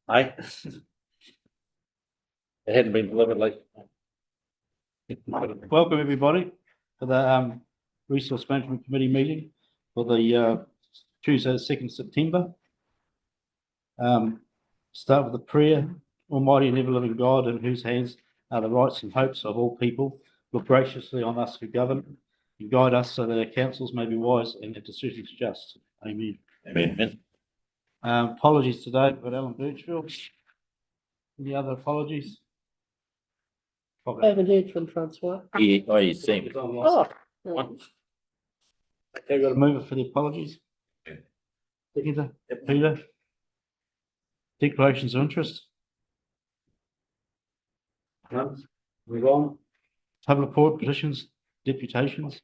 Aye. It hadn't been delivered late. Welcome everybody to the Resource Management Committee meeting for the Tuesday, the 2nd September. Start with a prayer. Almighty and ever-living God, in whose hands are the rights and hopes of all people, look graciously on us who govern and guide us so that our councils may be wise and their decisions just. Amen. Amen. Apologies today for Alan Birchfield. Any other apologies? I haven't heard from Francois. Yeah, oh, you see. Oh, One. Okay, got a mover for the apologies. Seconder, Peter. Declarations of interest. None. Move on. Public report, petitions, deputations.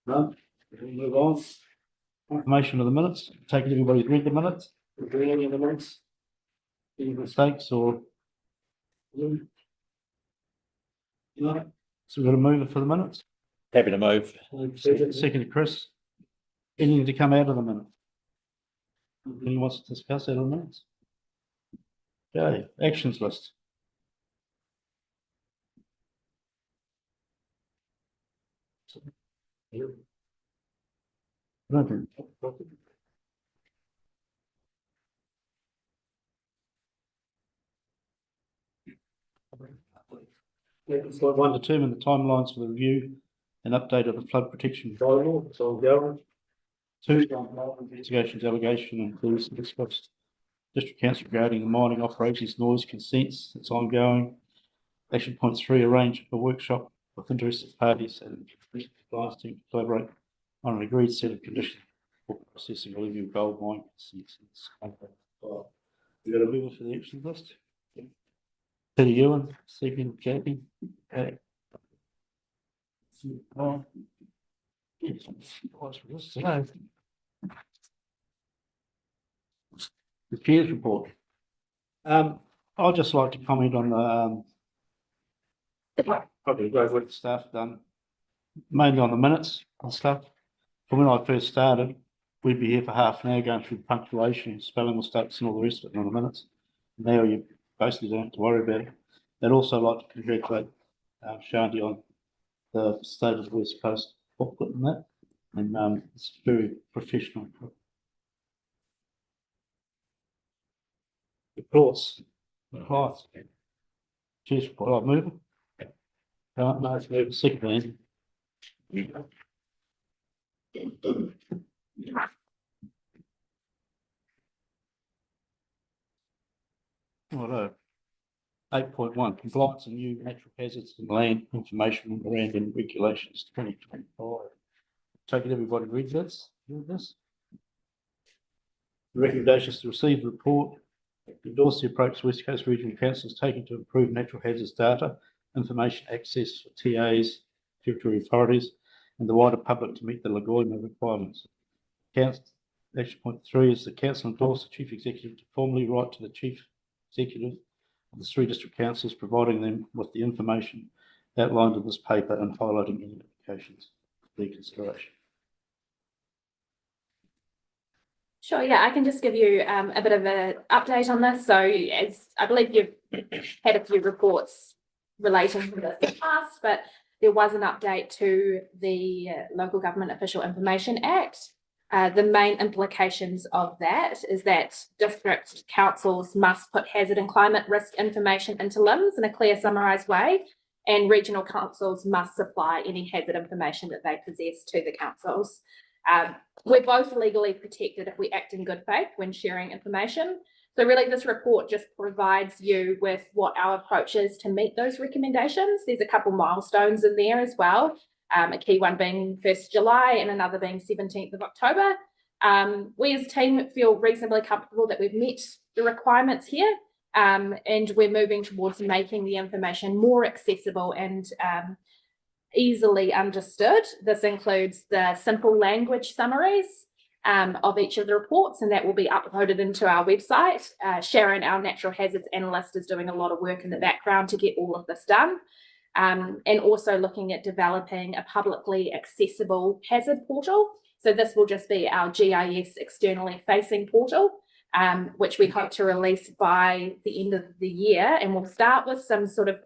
None. Move on. Information of the minutes. Take it everybody's read the minutes. Agree any of the minutes? Any mistakes or? No. So we've got a mover for the minutes. Happy to move. Second, Chris. Anything to come out of the minutes? Anyone wants to discuss out of the minutes? Okay, actions list. Slide 1, determine the timelines for the review and update of the flood protection bylaw. It's ongoing. 2, investigations allegation includes discussed district council regarding the mining operations noise consents. It's ongoing. Action point 3, arrange a workshop with interested parties and compliance team to collaborate on an agreed set of conditions for processing alluvial gold mine consents. We got a mover for the action list. Peter Ewan, second Kathy. Okay. The chair's report. I'd just like to comment on probably great work the staff done, mainly on the minutes and stuff. From when I first started, we'd be here for half an hour going through punctuation, spelling mistakes and all the rest of it on the minutes. Now you basically don't have to worry about it. I'd also like to congratulate Shanti on the State of the West Coast booklet and that. And it's very professional. Reports. Reports. Cheers. I'll move it. No, it's moved. Second man. Righto. 8.1, compliance and new natural hazards and land information memorandum regulations 2025. Take it everybody read this. Read this. The recommendations to receive the report, endorse the approach West Coast Regional Council has taken to improve natural hazards data, information access for TAs, territory authorities, and the wider public to meet the LAGOIMA requirements. Action point 3 is the council endorse the chief executive to formally write to the chief executive of the 3 district councils, providing them with the information outlined in this paper and highlighting any implications for their consideration. Sure, yeah, I can just give you a bit of an update on this. So as I believe you've had a few reports relating to this in the past, but there was an update to the Local Government Official Information Act. The main implications of that is that district councils must put hazard and climate risk information into LIMS in a clear, summarised way, and regional councils must supply any hazard information that they possess to the councils. We're both legally protected if we act in good faith when sharing information. So really this report just provides you with what our approach is to meet those recommendations. There's a couple milestones in there as well. A key one being 1st July and another being 17th of October. We as a team feel reasonably comfortable that we've met the requirements here, and we're moving towards making the information more accessible and easily understood. This includes the simple language summaries of each of the reports, and that will be uploaded into our website. Sharon, our natural hazards analyst, is doing a lot of work in the background to get all of this done. And also looking at developing a publicly accessible hazard portal So this will just be our GIS externally facing portal, which we hope to release by the end of the year. And we'll start with some sort of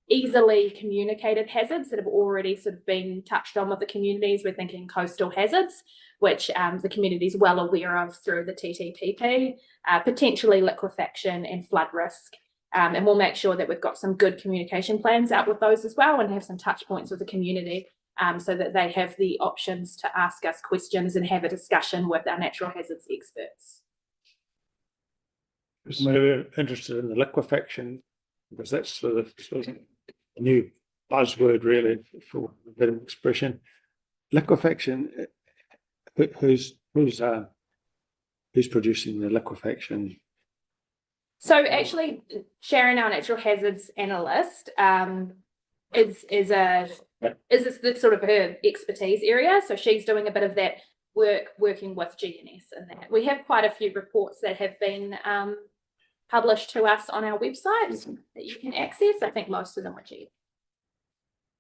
easily communicated hazards that have already sort of been touched on with the communities. We're thinking coastal hazards, which the community is well aware of through the TTPP, potentially liquefaction and flood risk. And we'll make sure that we've got some good communication plans out with those as well, and have some touch points with the community, so that they have the options to ask us questions and have a discussion with our natural hazards experts. We're interested in the liquefaction, because that's sort of a new buzzword, really, for a bit of expression. Liquefaction, who's producing the liquefaction? So actually, Sharon, our natural hazards analyst, is this sort of her expertise area. So she's doing a bit of that work, working with GNS, and that we have quite a few reports that have been published to us on our website that you can access. I think most of them are GNS.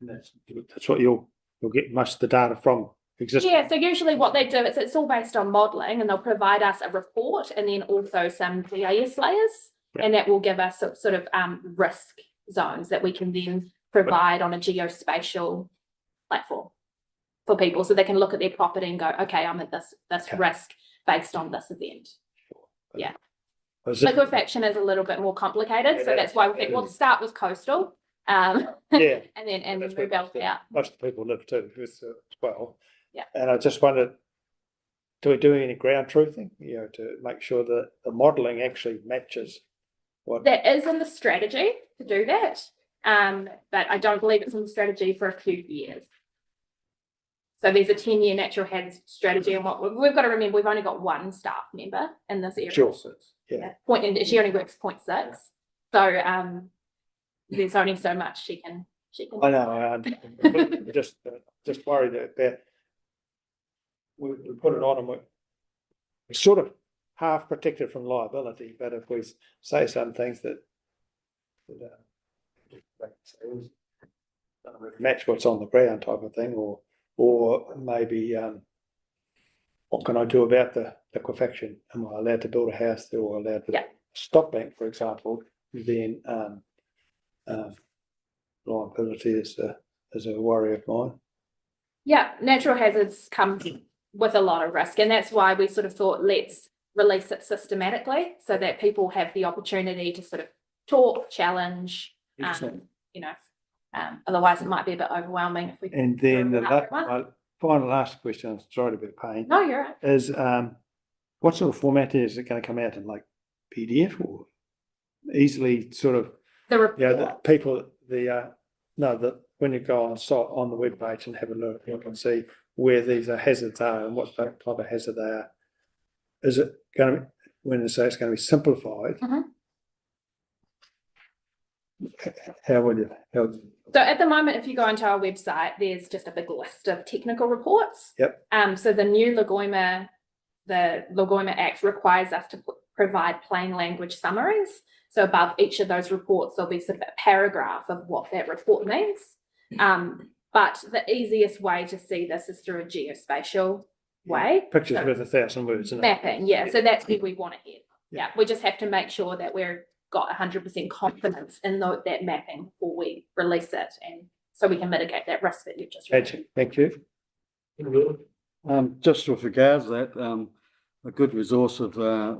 That's what you'll get most of the data from. Existing. Yeah, so usually what they do is it's all based on modelling, and they'll provide us a report and then also some GIS layers, and that will give us sort of risk zones that we can then provide on a geospatial platform for people, so they can look at their property and go, okay, I'm at this risk based on this event. Yeah. Liquefaction is a little bit more complicated, so that's why we think we'll start with coastal, and then move out. Most of the people live too as well. Yeah. And I just wondered, do we do any ground truthing, to make sure that the modelling actually matches what? That is in the strategy to do that, but I don't believe it's in the strategy for a few years. So there's a 10-year natural hazard strategy, and what we've got to remember, we've only got one staff member in this area. Sure. Yeah. And she only works 0.6, so there's only so much she can. I know. I'm just worried about. We put it on, and we're sort of half protected from liability. But if we say some things that match what's on the ground, type of thing, or maybe what can I do about the liquefaction? Am I allowed to build a house there, or allowed to stop bank, for example? Then liability is a worry of mine. Yeah, natural hazards come with a lot of risk, and that's why we sort of thought, let's release it systematically so that people have the opportunity to sort of talk, challenge, otherwise it might be a bit overwhelming if we. And then my final last question, I'm sorry to be a pain. No, you're right. Is what sort of format is it going to come out in, like PDF or easily sort of? The report. Yeah, the people, when you go on the webpage and have a look, you can see where these hazards are and what type of hazard they are. Is it going to, when you say it's going to be simplified, how would you? So at the moment, if you go onto our website, there's just a big list of technical reports. Yep. So the new the Lagoima Act requires us to provide plain language summaries. So above each of those reports, there'll be sort of a paragraph of what that report means. But the easiest way to see this is through a geospatial way. Pictures So with 1,000 words, isn't it? mapping, yeah. So that's where we want to head. Yeah, we just have to make sure that we're got 100% confidence in that mapping before we release it, and so we can mitigate that risk that you've just mentioned. Thank you. Just with regards to that, a good resource of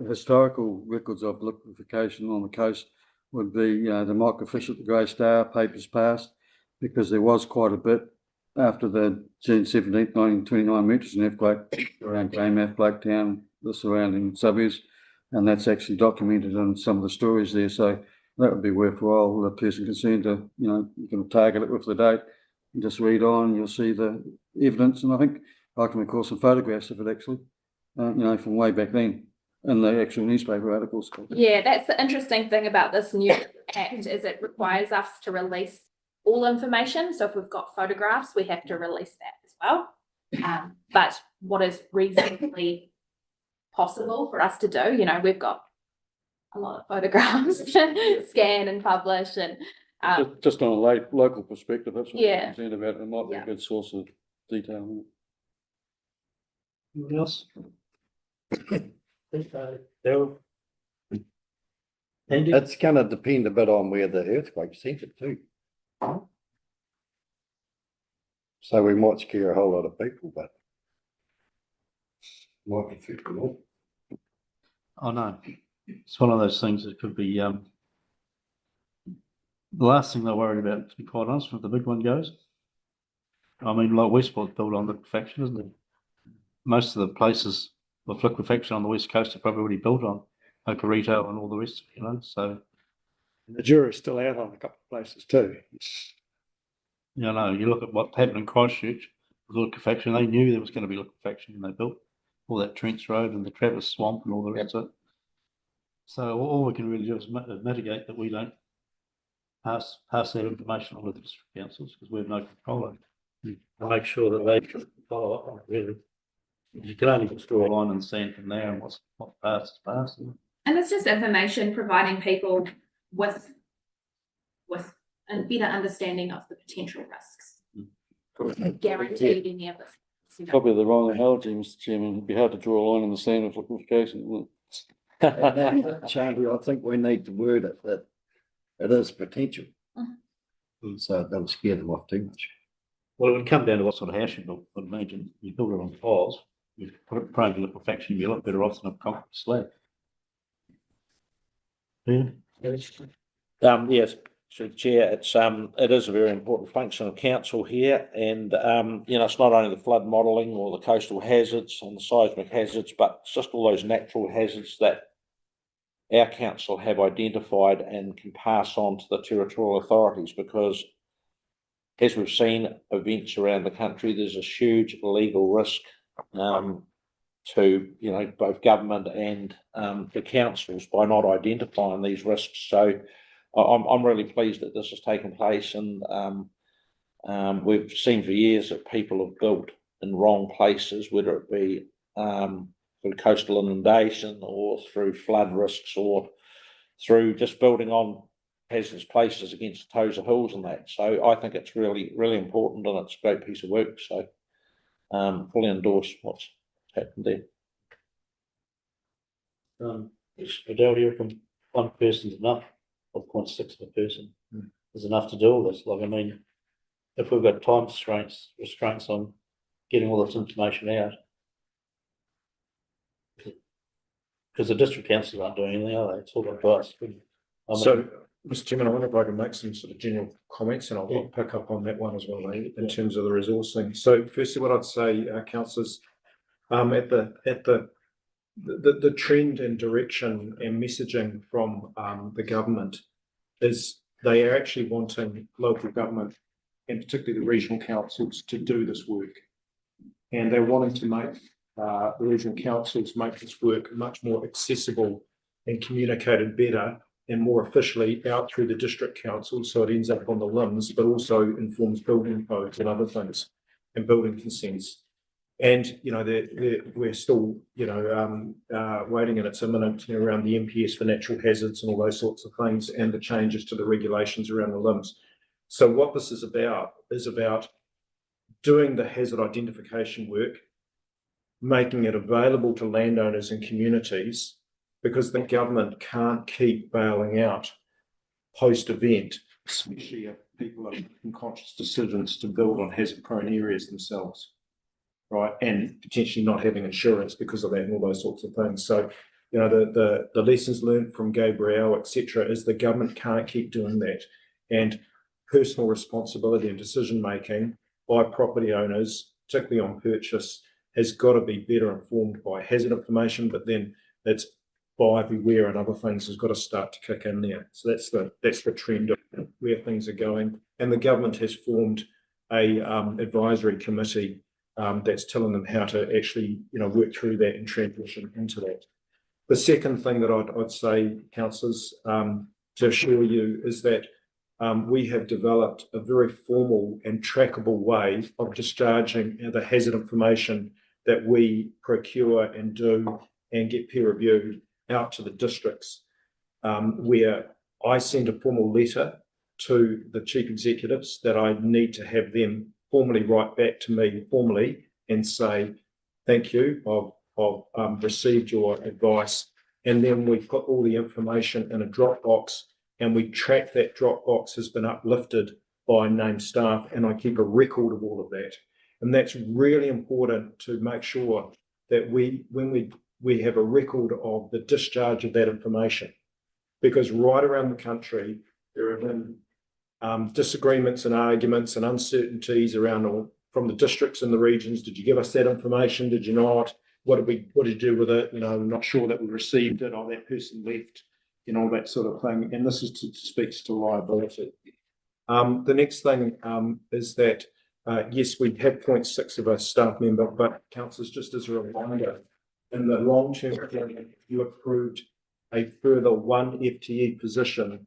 historical records of liquefaction on the coast would be the microfiche at the Grey Star, Papers Past, because there was quite a bit after the June 17th, 1929 Murchison earthquake around Greymouth, Blaketown, the surrounding suburbs, and that's actually documented in some of the stories there. So that would be worthwhile. The person concerned to, you can target it with the date and just read on. You'll see the evidence, and I think I can recall some photographs of it actually, from way back then in the actual newspaper articles. Yeah, that's the interesting thing about this new act is it requires us to release all information. So if we've got photographs, we have to release that as well. But what is reasonably possible for us to do, we've got a lot of photographs to scan and publish, and just on a local perspective, that's what Yeah. I'm concerned about. It might be a good source of detail. Anyone else? Daryl? Andy? It's gonna depend a bit on where the earthquake centred too. So we might scare a whole lot of people, but. Might be fixable. Oh, no. It's one of those things that could be, the last thing they're worried about, to be quite honest, if the big one goes. I mean, like Westport's built on liquefaction, isn't it? Most of the places with liquefaction on the west coast are probably already built on Okarito and all the rest, you know, so, The jury's still out on a couple of places too. you know, you look at what happened in Christchurch with liquefaction, they knew there was going to be liquefaction when they built all that Trents Road and the Travis Swamp and all the rest of it. So all we can really do is mitigate that we don't pass that information on to the district councils because we have no control over it. And make sure that they can follow up on it, really. You can only just draw a line in the sand from there and what passed is passed. And it's just information providing people with a better understanding of the potential risks. Guaranteed any of this. you know. Probably the wrong analogy, Mr. Chairman. It'd be hard to draw a line in the sand with liquefaction, wouldn't it? Charlie, I think we need to word it that it is potential. Mhm. So it doesn't scare them off too much. Well, it would come down to what sort of house you built. I'd imagine you build it on tiles, you put it prone to liquefaction, you're a lot better off than a concrete slab. Yeah. Yes, through the chair, it is a very important function of council here, and it's not only the flood modelling or the coastal hazards and the seismic hazards, but it's just all those natural hazards that our council have identified and can pass on to the territorial authorities, because as we've seen events around the country, there's a huge legal risk to both government and the councils by not identifying these risks. So I'm really pleased that this has taken place, and we've seen for years that people have built in wrong places, whether it be through coastal inundation or through flood risks or through just building on hazardous places against the toes of hills and that. So I think it's really, really important, and it's a great piece of work. So fully endorse what's happened there. Adele here from one person's enough, or 0.6 of a person is enough to do all this. Like, I mean, if we've got time restraints on getting all this information out, because the district councils aren't doing anything, are they? It's all up to us. So, Mr. Chairman, I wonder if I can make some sort of general comments, and I'll pick up on that one as well, in terms of the resourcing. So, firstly, what I'd say, councillors, at the trend and direction and messaging from the government is they are actually wanting local government, and particularly the regional councils, to do this work, and they're wanting to make the regional councils make this work much more accessible and communicated better and more officially out through the district council, so it ends up on the limbs, but also informs building codes and other things and building consents. And we're still waiting, and it's imminent around the MPS for natural hazards and all those sorts of things, and the changes to the regulations around the limbs. So what this is about doing the hazard identification work, making it available to landowners and communities, because the government can't keep bailing out post-event, especially if people are making conscious decisions to build on hazard-prone areas themselves, right? And potentially not having insurance because of that and all those sorts of things. So, the lessons learned from Gabrielle, etc., is the government can't keep doing that. And personal responsibility and decision-making by property owners, particularly on purchase, has got to be better informed by hazard information, but then that's buyer beware and other things has got to start to kick in there. So that's the trend of where things are going. And the government has formed a advisory committee that's telling them how to actually work through that and transition into that. The second thing that I'd say, councillors, to assure you is that we have developed a very formal and trackable way of discharging the hazard information that we procure and do and get peer reviewed out to the districts, where I send a formal letter to the chief executives that I need to have them formally write back to me formally and say, thank you, I've received your advice. And then we put all the information in a Dropbox and we track that Dropbox has been uplifted by named staff, and I keep a record of all of that. And that's really important to make sure that when we have a record of the discharge of that information, because right around the country, there have been disagreements and arguments and uncertainties around from the districts and the regions. Did you give us that information? Did you not? What did you do with it? I'm not sure that we received it, or that person left, that sort of thing. And this speaks to liability. The next thing is that, yes, we have 0.6 of a staff member, but councillors, just as a reminder, in the long-term plan, you approved a further 1 FTE position,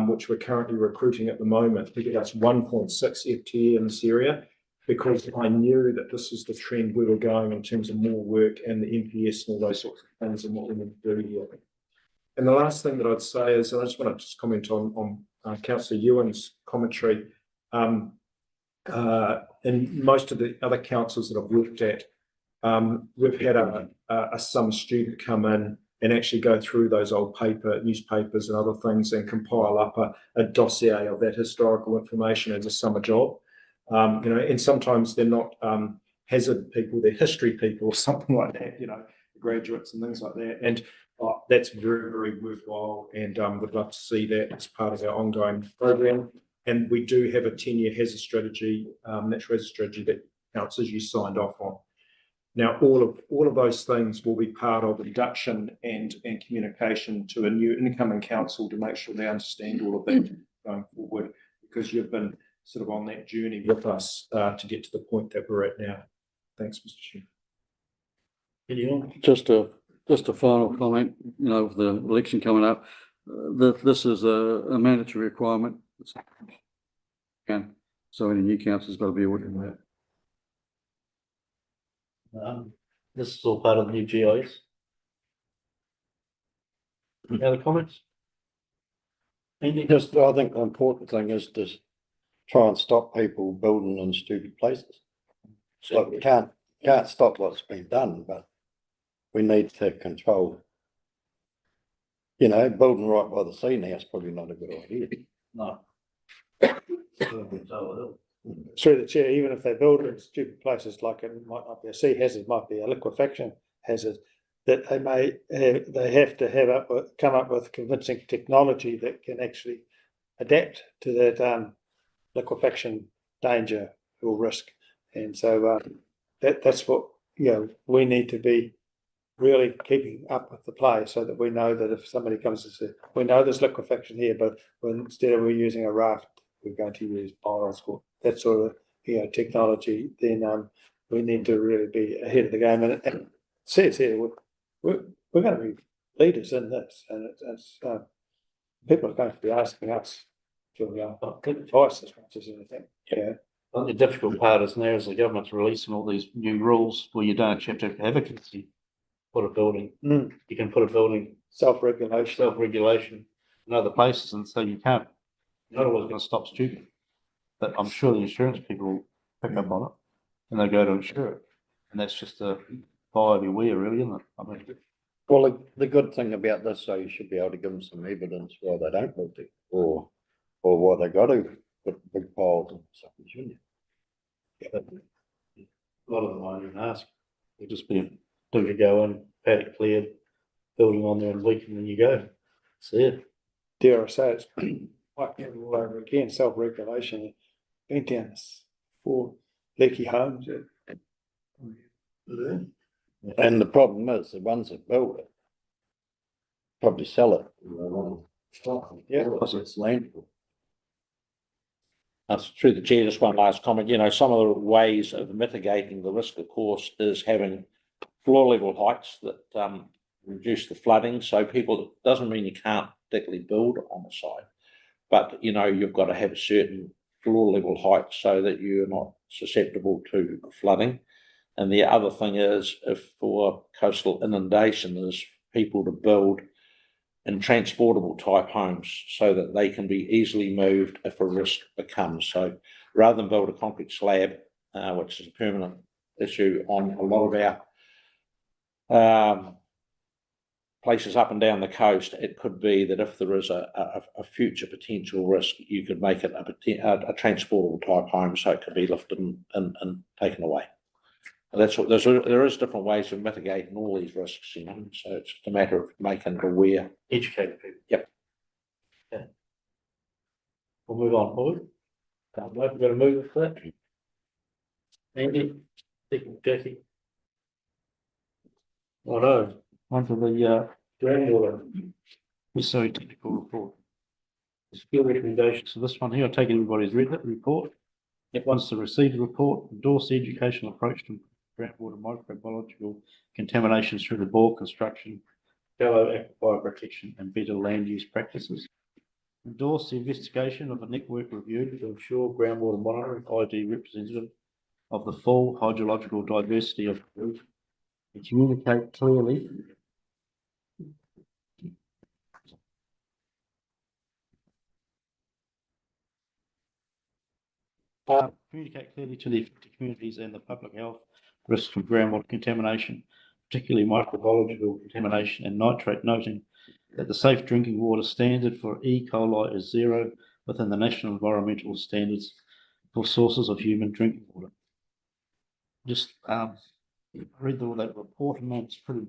which we're currently recruiting at the moment, to get us 1.6 FTE in this area, because I knew that this is the trend we were going in terms of more work and the NPS and all those sorts of things and what we need to do here. And the last thing that I'd say is, and I just want to comment on Councillor Ewan's commentary, and most of the other councils that I've worked at, we've had a summer student come in and actually go through those old newspapers and other things and compile up a dossier of that historical information as a summer job. And sometimes they're not hazard people, they're history people or something like that, graduates and things like that. And that's very, very worthwhile, and would love to see that as part of our ongoing program. And we do have a 10-year hazard strategy, natural hazard strategy that councillors you signed off on. Now, all of those things will be part of induction and communication to a new incoming council to make sure they understand all of that going forward, because you've been sort of on that journey with us to get to the point that we're at now. Thanks, Mr. Chair. Just a final comment, with the election coming up, this is a mandatory requirement. So any new council's got to be aware of that. This is all part of the new GIS. Any other comments? Just, I think the important thing is to try and stop people building in stupid places. Look, we can't stop what's been done, but we need to have control. Building right by the sea now is probably not a good idea. No. Through the chair, even if they build in stupid places, like it might not be a sea hazard, might be a liquefaction hazard, that they have to come up with convincing technology that can actually adapt to that liquefaction danger or risk. And so that's what we need to be really keeping up with the play, so that we know that if somebody comes and says, we know there's liquefaction here, but instead of using a raft, we're going to use piles or that sort of technology, then we need to really be ahead of the game. And it says here we're going to be leaders in this, and it's people are going to be asking us for advice as much as anything. Yeah. I think the difficult part is now is the government's releasing all these new rules where you don't actually have to have a vacancy. Put a building. You can put a building self-regulation in other places, and so you can't. You're not always going to stop stupid, but I'm sure the insurance people will pick up on it, and they go to insure it, and that's just a buyer beware, really, isn't it? I mean, well, the good thing about this, so you should be able to give them some evidence why they don't build it, or why they got to put big piles and stuff, shouldn't you? but a lot of them won't even ask. They'll just be. Do you go in, paddock cleared, building on there in a week, and then you go. See it. Dare I say it's like all over again, self-regulation. Been down this 4 leaky homes. And the problem is the ones that build it probably sell it. Because it's landfill. Through the chair, just one last comment. Some of the ways of mitigating the risk, of course, is having floor level heights that reduce the flooding. So it doesn't mean you can't particularly build on the site, but you've got to have a certain floor level height so that you're not susceptible to flooding. And the other thing is, if for coastal inundation, is people to build in transportable type homes so that they can be easily moved if a risk becomes. So rather than build a concrete slab, which is a permanent issue on a lot of our places up and down the coast, it could be that if there is a future potential risk, you could make it a transportable type home, so it could be lifted and taken away. That's what there is different ways of mitigating all these risks, you know. So it's just a matter of making it aware. Educating people. Yep. Okay. We'll move on forward. We're going to move with that. Andy, Jackie. Oh no, onto the groundwater. So technical report. Skill recommendations. So this one here, I take everybody's read that report. It wants to receive the report, endorse the educational approach to groundwater microbiological contaminations through the bore construction, shallow aquifer protection, and better land use practices. Endorse the investigation of a network review to ensure groundwater monitoring ID representative of the full hydrological diversity of the region. And communicate clearly communicate clearly to the affected communities and the public health risks from groundwater contamination, particularly microbiological contamination and nitrate, noting that the safe drinking water standard for E. coli is 0 within the national environmental standards for sources of human drinking water. Just read all that report, and it's pretty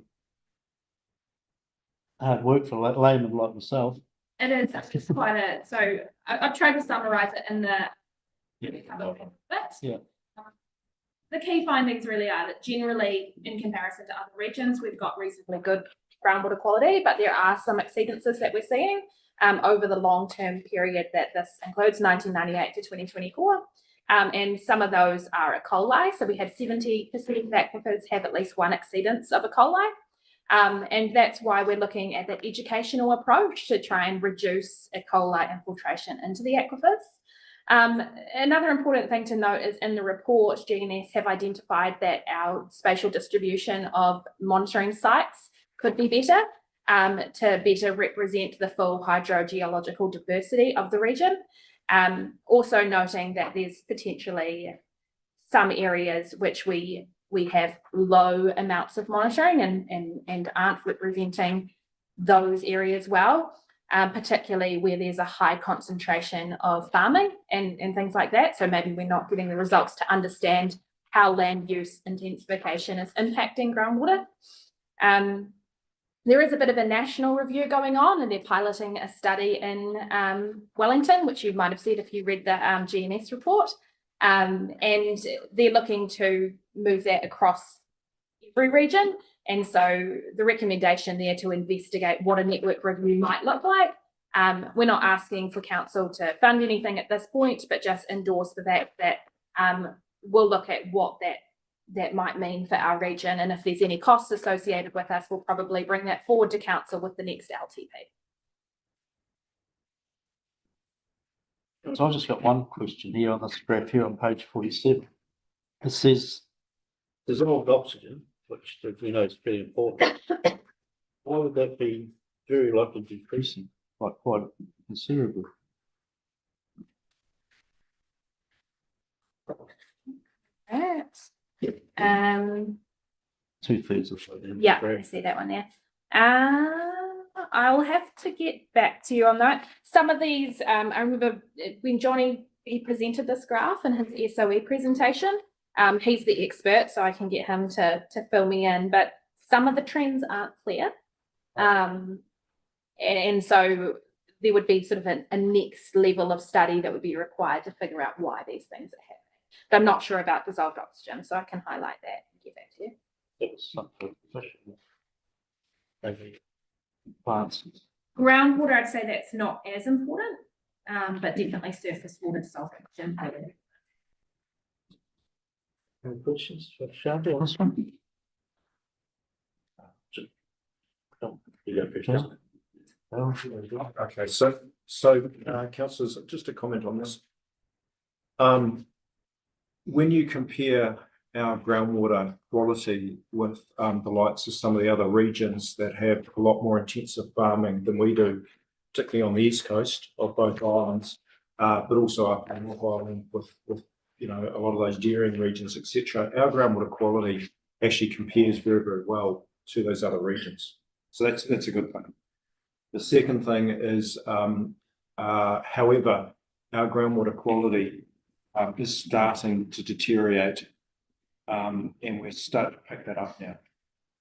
hard work for a layman like myself. It is, it's quite a, so I've tried to summarize it in the. Yeah. The key findings really are that generally, in comparison to other regions, we've got reasonably good groundwater quality, but there are some exceedances that we're seeing over the long-term period that this includes, 1998 to 2024. And some of those are E. coli. So we had 70% of aquifers have at least one exceedance of E. coli. And that's why we're looking at that educational approach to try and reduce E. coli infiltration into the aquifers. Another important thing to note is in the report, GNS have identified that our spatial distribution of monitoring sites could be better to better represent the full hydrogeological diversity of the region. Also noting that there's potentially some areas which we have low amounts of monitoring and aren't representing those areas well. Particularly where there's a high concentration of farming and things like that. So maybe we're not getting the results to understand how land use intensification is impacting groundwater. There is a bit of a national review going on, and they're piloting a study in Wellington, which you might have seen if you read the GNS report. And they're looking to move that across every region. And so the recommendation there to investigate what a network review might look like. We're not asking for council to fund anything at this point, but just endorse the fact that we'll look at what that might mean for our region. And if there's any costs associated with us, we'll probably bring that forward to council with the next LTP. So I just got one question here on this graph here on page 47. It says dissolved oxygen, which we know is pretty important. Why would that be very likely decreasing by quite considerably? Right. 2/3 or so. Yeah, I see that one there. I'll have to get back to you on that. Some of these, I remember when Johnny, he presented this graph in his SOE presentation. He's the expert, so I can get him to fill me in, but some of the trends aren't clear. And so there would be sort of a next level of study that would be required to figure out why these things are happening. But I'm not sure about dissolved oxygen, so I can highlight that and get back to you. It's something maybe plants. Groundwater, I'd say that's not as important, but definitely surface water dissolved oxygen. Any questions for Shanti on this one? Okay, so councillors, just a comment on this. When you compare our groundwater quality with the likes of some of the other regions that have a lot more intensive farming than we do, particularly on the east coast of both islands, but also up in North Island with you know, a lot of those dairying regions, etc. Our groundwater quality actually compares very, very well to those other regions. So that's a good thing. The second thing is, however, our groundwater quality is starting to deteriorate, and we're starting to pick that up now.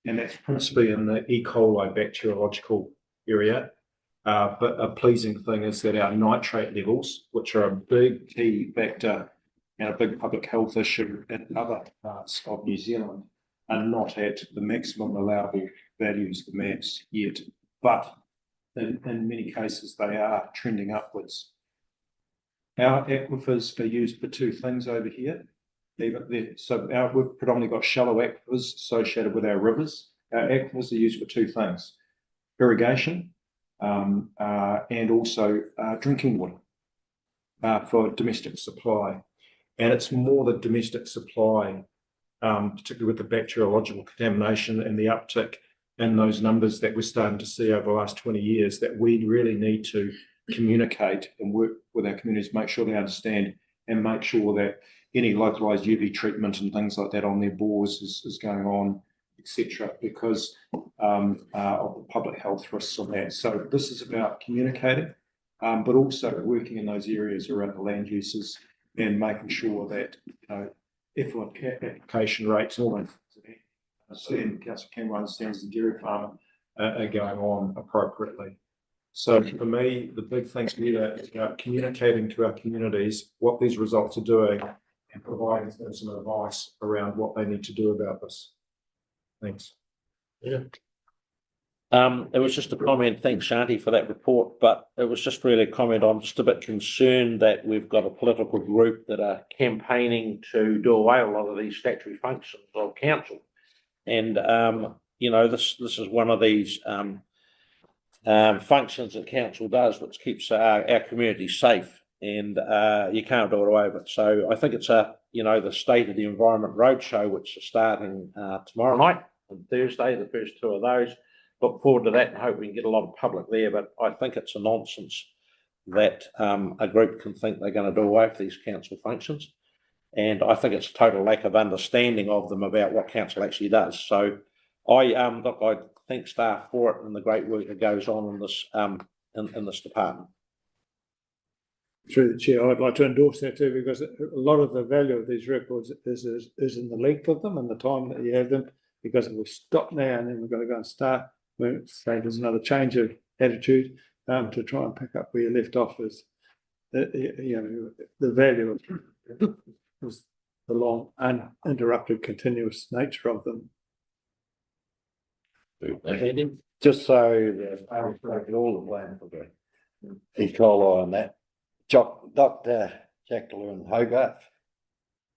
And that's principally in the E. coli bacteriological area. But a pleasing thing is that our nitrate levels, which are a big key factor and a big public health issue in other parts of New Zealand, are not at the maximum allowable values, the MAPs, yet. But in many cases, they are trending upwards. Our aquifers are used for two things over here. We've predominantly got shallow aquifers associated with our rivers. Our aquifers are used for two things: irrigation, and also drinking water for domestic supply. And it's more the domestic supply, particularly with the bacteriological contamination and the uptick in those numbers that we're starting to see over the last 20 years, that we really need to communicate and work with our communities, make sure they understand, and make sure that any localized UV treatment and things like that on their bores is going on, etc., because of the public health risks on that. So this is about communicating, but also working in those areas around the land uses and making sure that, effluent application rates, all that, and Councillor Campbell understands the dairy farmer are going on appropriately. So for me, the big thing here is about communicating to our communities what these results are doing and providing them some advice around what they need to do about this. Thanks. Yeah. It was just a comment. Thanks, Shanti, for that report. But it was just really a comment. I'm just a bit concerned that we've got a political group that are campaigning to do away a lot of these statutory functions of council. And this is one of these functions that council does, which keeps our community safe, and you can't do it away with it. So I think it's the State of the Environment Roadshow, which is starting tomorrow night on Thursday, the first two of those. Look forward to that and hope we can get a lot of public there. But I think it's a nonsense that a group can think they're going to do away with these council functions. And I think it's a total lack of understanding of them about what council actually does. So I thank staff for it and the great work that goes on in this in this department. Through the chair, I'd like to endorse that too, because a lot of the value of these records is in the length of them and the time that you have them. Because if we stop now and then we've got to go and start, say there's another change of attitude to try and pick up where you left off, is the value of was the long uninterrupted continuous nature of them. Just so the farmers take all the blame for the E. coli on that. Dr. Jacqueline Hogarth,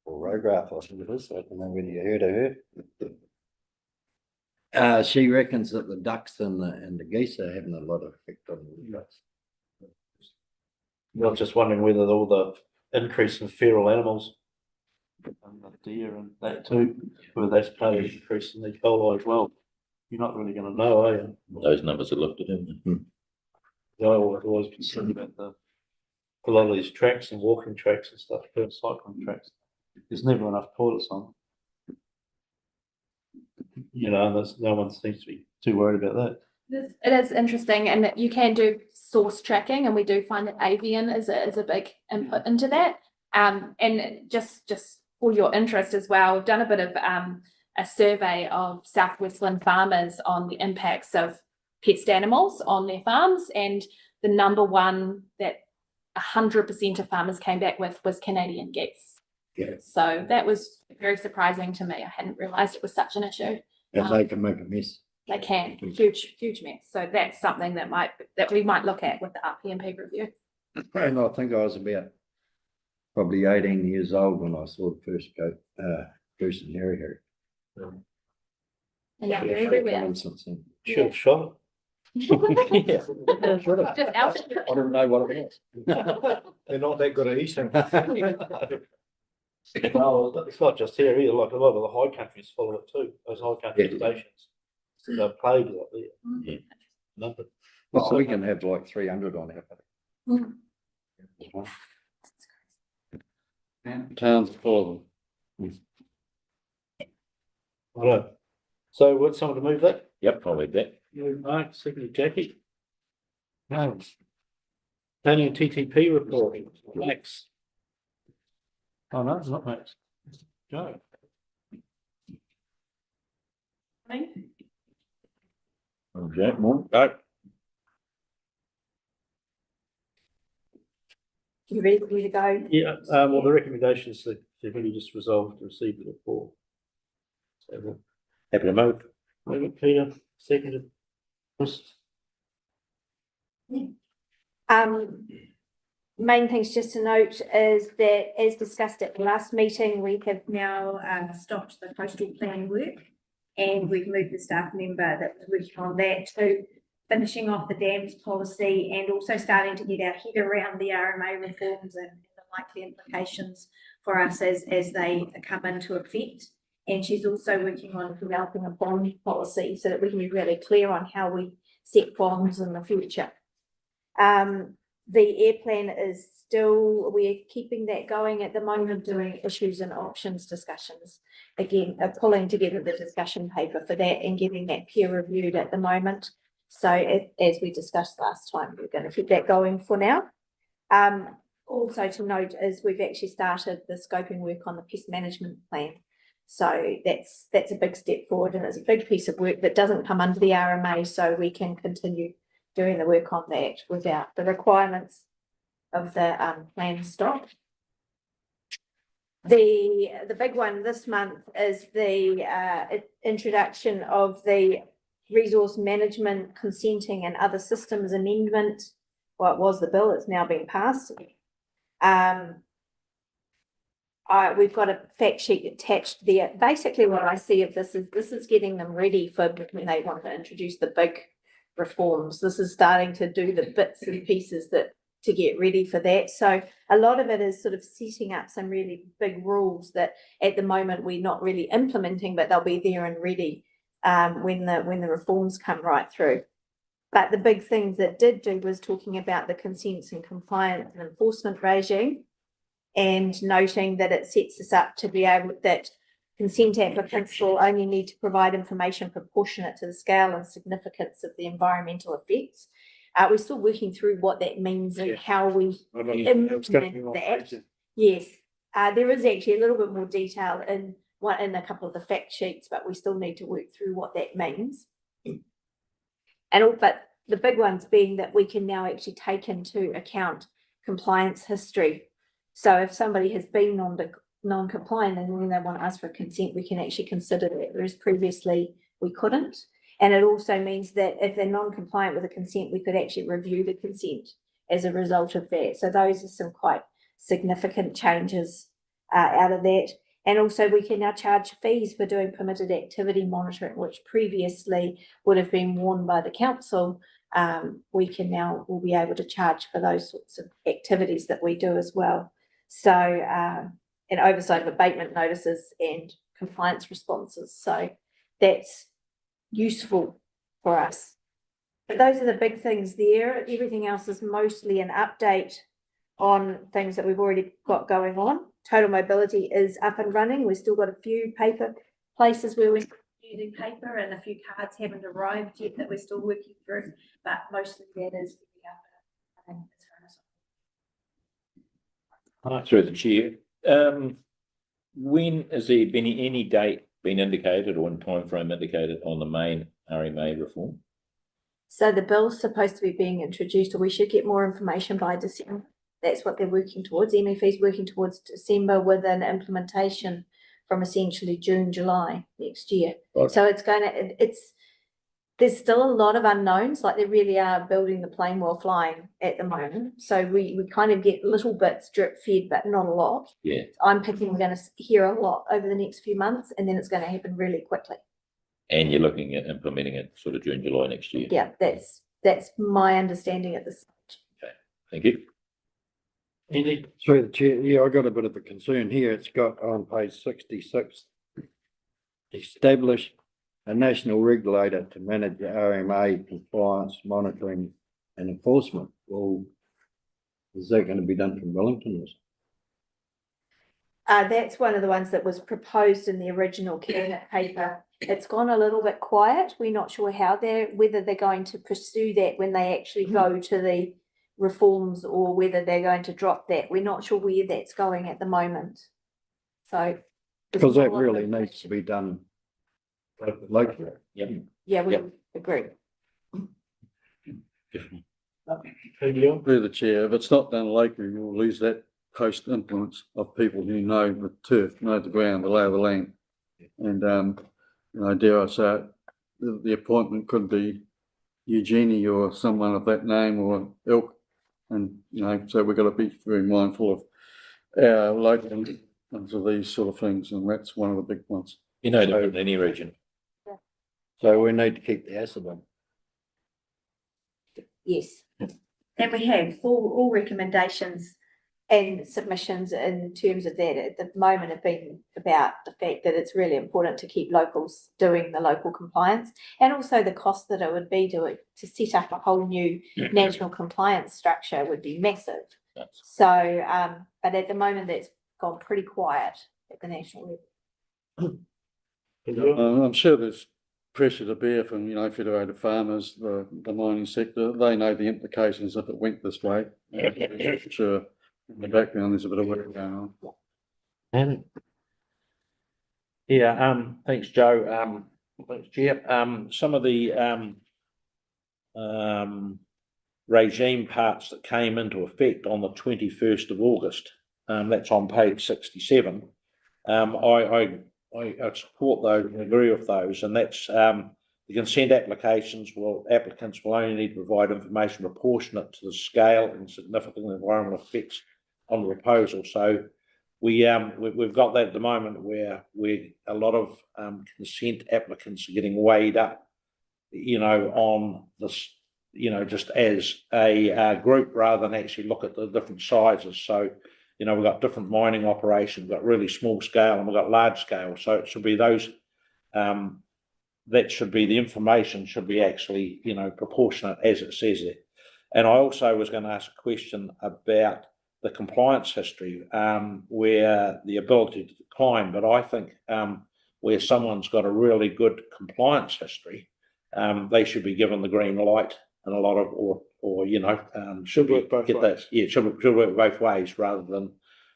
or Rogarth, I think it is. I don't know whether you heard of her. She reckons that the ducks and the geese are having a lot of effect on the ducks. I'm just wondering whether all the increase in feral animals, deer and that too, whether that's part of the increase in E. coli as well. You're not really going to know, are you? Those numbers are looked at, in. I always concerned about a lot of these tracks and walking tracks and stuff, cycling tracks. There's never enough toilets on. No one seems to be too worried about that. It is interesting, and that you can do source tracking, and we do find that avian is a big input into that. And just for your interest as well, we've done a bit of a survey of South Westland farmers on the impacts of pest animals on their farms, and the number one that 100% of farmers came back with was Canadian geese. Yeah. So that was very surprising to me. I hadn't realised it was such an issue. And they can make a mess. They can, huge mess. So that's something that we might look at with the RPMP review. And I think I was about probably 18 years old when I saw the first goose and hairy hair. And they're everywhere. Should have shot Just out. I don't know what it was. They're not that good at eating. it. No, it's not just here either. Like a lot of the high countries follow it too. Those high country stations. So they're plagued up there. Yeah. Nothing. Well, we can have like 300 on our Towns full of them. I know. So would someone to move that? Yep, I'll leave that. Move Mark, second Jackie. No. Planning and TTP reporting, Max. Oh, no, it's not Max. Joe. Okay, more. Go. You ready for me to go? Yeah, well, the recommendation is that the committee just resolved to receive the report. So we'll Happy to move. move it, Peter, seconded. Chris. Main things just to note is that as discussed at the last meeting, we have now stopped the coastal plan work. And we've moved the staff member that was working on that to finishing off the dams policy and also starting to get our head around the RMA reforms and the likely implications for us as they come into effect. And she's also working on developing a bond policy so that we can be really clear on how we set bonds in the future. The air plan is still, we're keeping that going at the moment, doing issues and options discussions. Again, pulling together the discussion paper for that and getting that peer reviewed at the moment. So as we discussed last time, we're going to keep that going for now. Also to note is we've actually started the scoping work on the pest management plan. So that's a big step forward, and it's a big piece of work that doesn't come under the RMA, so we can continue doing the work on that without the requirements of the plan stop. The big one this month is the introduction of the resource management consenting and other systems amendment. Well, it was the bill, it's now been passed. We've got a fact sheet attached there. Basically what I see of this is getting them ready for when they want to introduce the big reforms. This is starting to do the bits and pieces to get ready for that. So a lot of it is sort of setting up some really big rules that at the moment we're not really implementing, but they'll be there and ready when the reforms come right through. But the big things that did do was talking about the consents and compliance and enforcement regime, and noting that it sets us up to be able that consent applicants will only need to provide information proportionate to the scale and significance of the environmental effects. We're still working through what that means and how we implement that. Yes, there is actually a little bit more detail in a couple of the fact sheets, but we still need to work through what that means. But the big ones being that we can now actually take into account compliance history. So if somebody has been non-compliant and when they want to ask for consent, we can actually consider that, whereas previously we couldn't. And it also means that if they're non-compliant with a consent, we could actually review the consent as a result of that. So those are some quite significant changes out of that. And also we can now charge fees for doing permitted activity monitoring, which previously would have been worn by the council. We'll be able to charge for those sorts of activities that we do as well. So, and oversight of abatement notices and compliance responses. So that's useful for us. But those are the big things there. Everything else is mostly an update on things that we've already got going on. Total mobility is up and running. We've still got a few paper places where we're using paper, and a few cards haven't arrived yet that we're still working through, but mostly that is up and running. Through the chair. When has there been any date been indicated or time frame indicated on the main RMA reform? So the bill's supposed to be being introduced, or we should get more information by December. That's what they're working towards. MFE is working towards December with an implementation from essentially June, July next year. Right. So there's still a lot of unknowns, like they really are building the plane while flying at the moment. So we kind of get little bits drip fed, but not a lot. Yeah. I'm picking we're going to hear a lot over the next few months, and then it's going to happen really quickly. And you're looking at implementing it sort of June, July next year? Yeah, that's my understanding at this stage. Okay, thank you. Andy? Through the chair, yeah, I got a bit of a concern here. It's got on page 66, establish a national regulator to manage the RMA compliance, monitoring and enforcement. Well, is that going to be done from Wellington? That's one of the ones that was proposed in the original cabinet paper. It's gone a little bit quiet. We're not sure whether they're going to pursue that when they actually go to the reforms or whether they're going to drop that. We're not sure where that's going at the moment. So. Because that really needs to be done locally. Yep. Yeah, we Yep. agree. Through the chair, if it's not done locally, you'll lose that coast influence of people who know the turf, know the ground, the lay of the land. And, you know, dare I say it, the appointment could be Eugenie or someone of that name or ilk. And, you know, so we've got to be very mindful of our local of these sort of things, and that's one of the big ones. You know, different in any region. So we need to keep the acid on. Yes. And we have all recommendations and submissions in terms of that at the moment have been about the fact that it's really important to keep locals doing the local compliance, and also the cost that it would be to set up a whole new national compliance structure would be massive. So, but at the moment that's gone pretty quiet at the national level. I'm sure there's pressure to bear from, you know, federated farmers, the mining sector. They know the implications if it went this way. Sure, in the background, there's a bit of work going on. Yeah, thanks, Joe. Thanks, Chair. Some of the regime parts that came into effect on the 21st of August, that's on page 67. I support those and agree with those, and that's the consent applicants will only need to provide information proportionate to the scale and significant environmental effects on the proposal. So we've got that at the moment where a lot of consent applicants are getting weighed up, you know, on this, you know, just as a group rather than actually look at the different sizes. So, you know, we've got different mining operations, we've got really small scale and we've got large scale. So it should be those, that should be, the information should be actually, you know, proportionate as it says there. And I also was going to ask a question about the compliance history, where the ability to decline, but I think where someone's got a really good compliance history, they should be given the green light and a lot of, or you know, Should work both get ways. that, yeah, should work both ways rather than.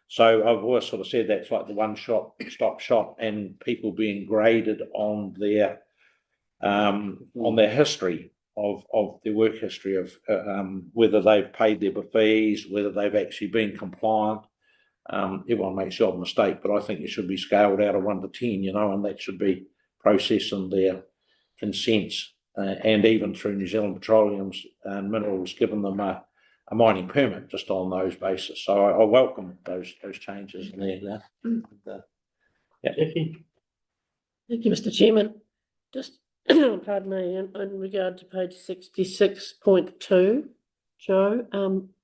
So I've always sort of said that's like the one stop shop, and people being graded on their history of their work history of whether they've paid their fees, whether they've actually been compliant. Everyone makes the odd mistake, but I think it should be scaled out of 1 to 10, you know, and that should be processing their consents, and even through New Zealand Petroleum's and Minerals, giving them a mining permit just on those bases. So I welcome those changes in there. Yeah. Thank you, Mr. Chairman. Just, pardon me, in regard to page 66.2, Joe,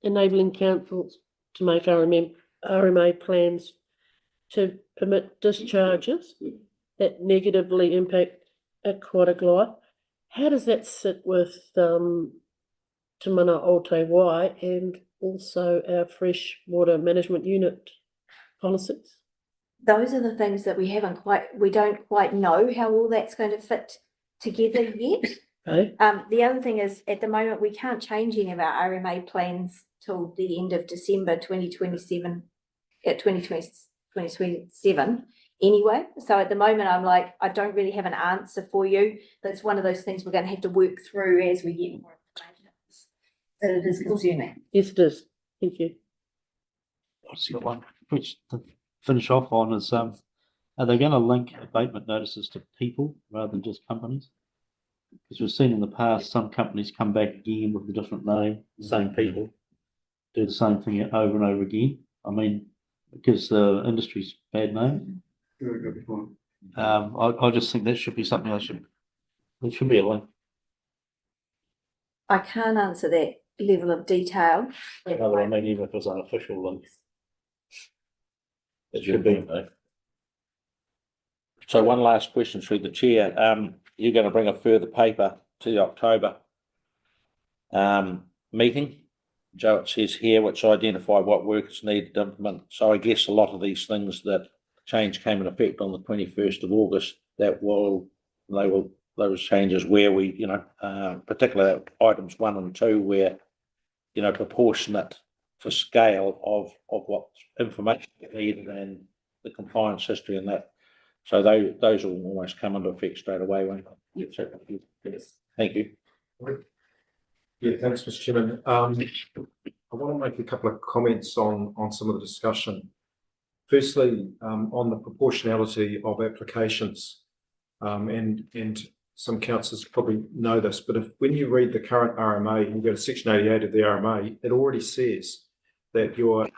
enabling councils to make RMA plans to permit discharges that negatively impact aquatic life. How does that sit with Te Mana o Te Wai and also our freshwater management unit policies? Those are the things that we don't quite know how all that's going to fit together yet. Okay. The other thing is, at the moment, we can't change any of our RMA plans till the end of December 2027, 2027 anyway. So at the moment, I'm like, I don't really have an answer for you. That's one of those things we're going to have to work through as we get more information. But it is concerning. Yes, it is. Thank you. I've just got one, which to finish off on is, are they going to link abatement notices to people rather than just companies? Because we've seen in the past, some companies come back again with a different name, same people, do the same thing over and over again. I mean, it gives the industry's bad name. Very good point. I just think that should be something there should be a link. I can't answer that level of detail. No, but I mean, even if it's an unofficial link. It should be. So one last question through the chair. You're going to bring a further paper to the October meeting. Joe, it says here, which identify what work is needed to implement. So I guess a lot of these things that change came in effect on the 21st of August, those changes where we, particularly items 1 and 2, where, proportionate for scale of what information is needed and the compliance history and that. So those will almost come into effect straight away, won't they? Yes. Thank you. Yeah, thanks, Mr. Chairman. I want to make a couple of comments on some of the discussion. Firstly, on the proportionality of applications, and some councillors probably know this, but when you read the current RMA and you go to section 88 of the RMA, it already says that your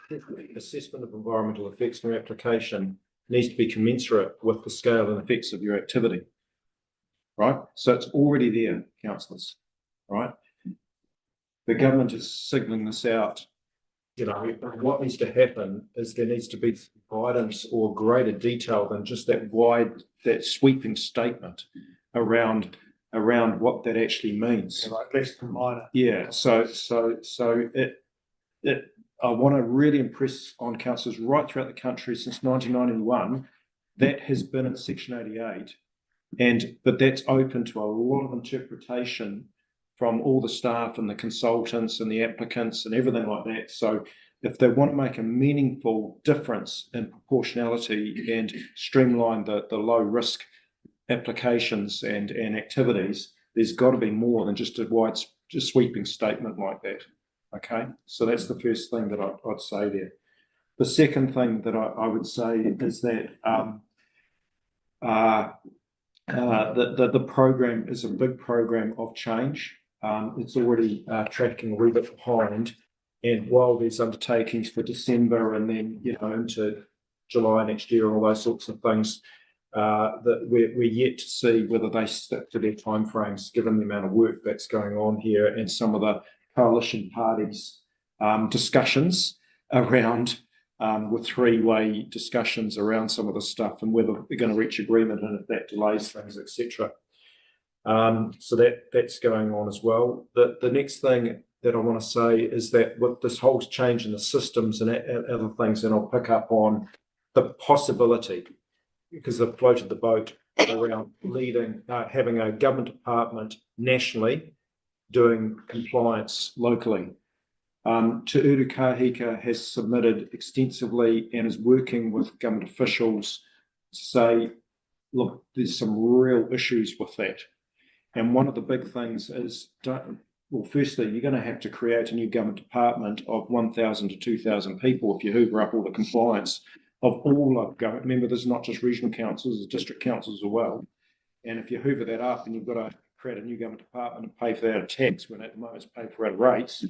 assessment of environmental effects in your application needs to be commensurate with the scale and effects of your activity. Right? So it's already there, councillors. Right? The government is signalling this out. What needs to happen is there needs to be guidance or greater detail than just that sweeping statement around what that actually means. Like less than minor. Yeah. So I want to really impress on councillors right throughout the country since 1991 that has been in section 88, but that's open to a lot of interpretation from all the staff and the consultants and the applicants and everything like that. So if they want to make a meaningful difference in proportionality and streamline the low risk applications and activities, there's got to be more than just a sweeping statement like that. Okay, so that's the first thing that I'd say there. The second thing that I would say is that the program is a big program of change. It's already tracking a wee bit behind, and while there's undertakings for December and then into July next year and all those sorts of things, that we're yet to see whether they stick to their timeframes given the amount of work that's going on here and some of the coalition parties discussions around with three-way discussions around some of the stuff and whether they're going to reach agreement and if that delays things, etc. So that's going on as well. The next thing that I want to say is that with this whole change in the systems and other things, and I'll pick up on the possibility, because they've floated the boat around having a government department nationally doing compliance locally. Te Uru Kahika has submitted extensively and is working with government officials to say, look, there's some real issues with that. And one of the big things is, firstly, you're going to have to create a new government department of 1,000 to 2,000 people if you hoover up all the compliance of all of government. Remember, there's not just regional councils, there's district councils as well. And if you hoover that up and you've got to create a new government department and pay for that out of tax, when at the moment it's paid for out of rates.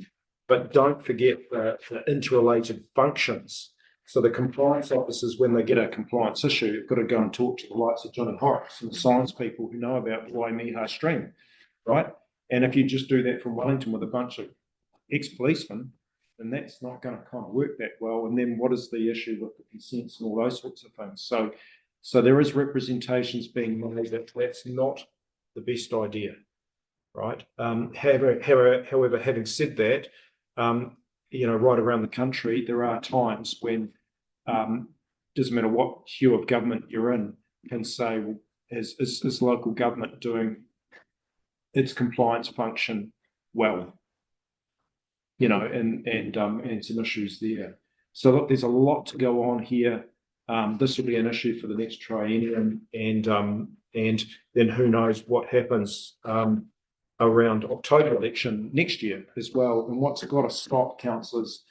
But don't forget the interrelated functions. So the compliance officers, when they get a compliance issue, have got to go and talk to the likes of Johnny Horrocks and the science people who know about the Waimiha stream, right? And if you just do that from Wellington with a bunch of ex-policemen, then that's not going to kind of work that well. And then what is the issue with the consents and all those sorts of things? So there is representations being made that that's not the best idea, right? However, having said that, right around the country, there are times when doesn't matter what hue of government you're in, can say, well, is local government doing its compliance function well? And some issues there. So look, there's a lot to go on here. This will be an issue for the next triennium, and then who knows what happens around October election next year as well. And what's got to stop councillors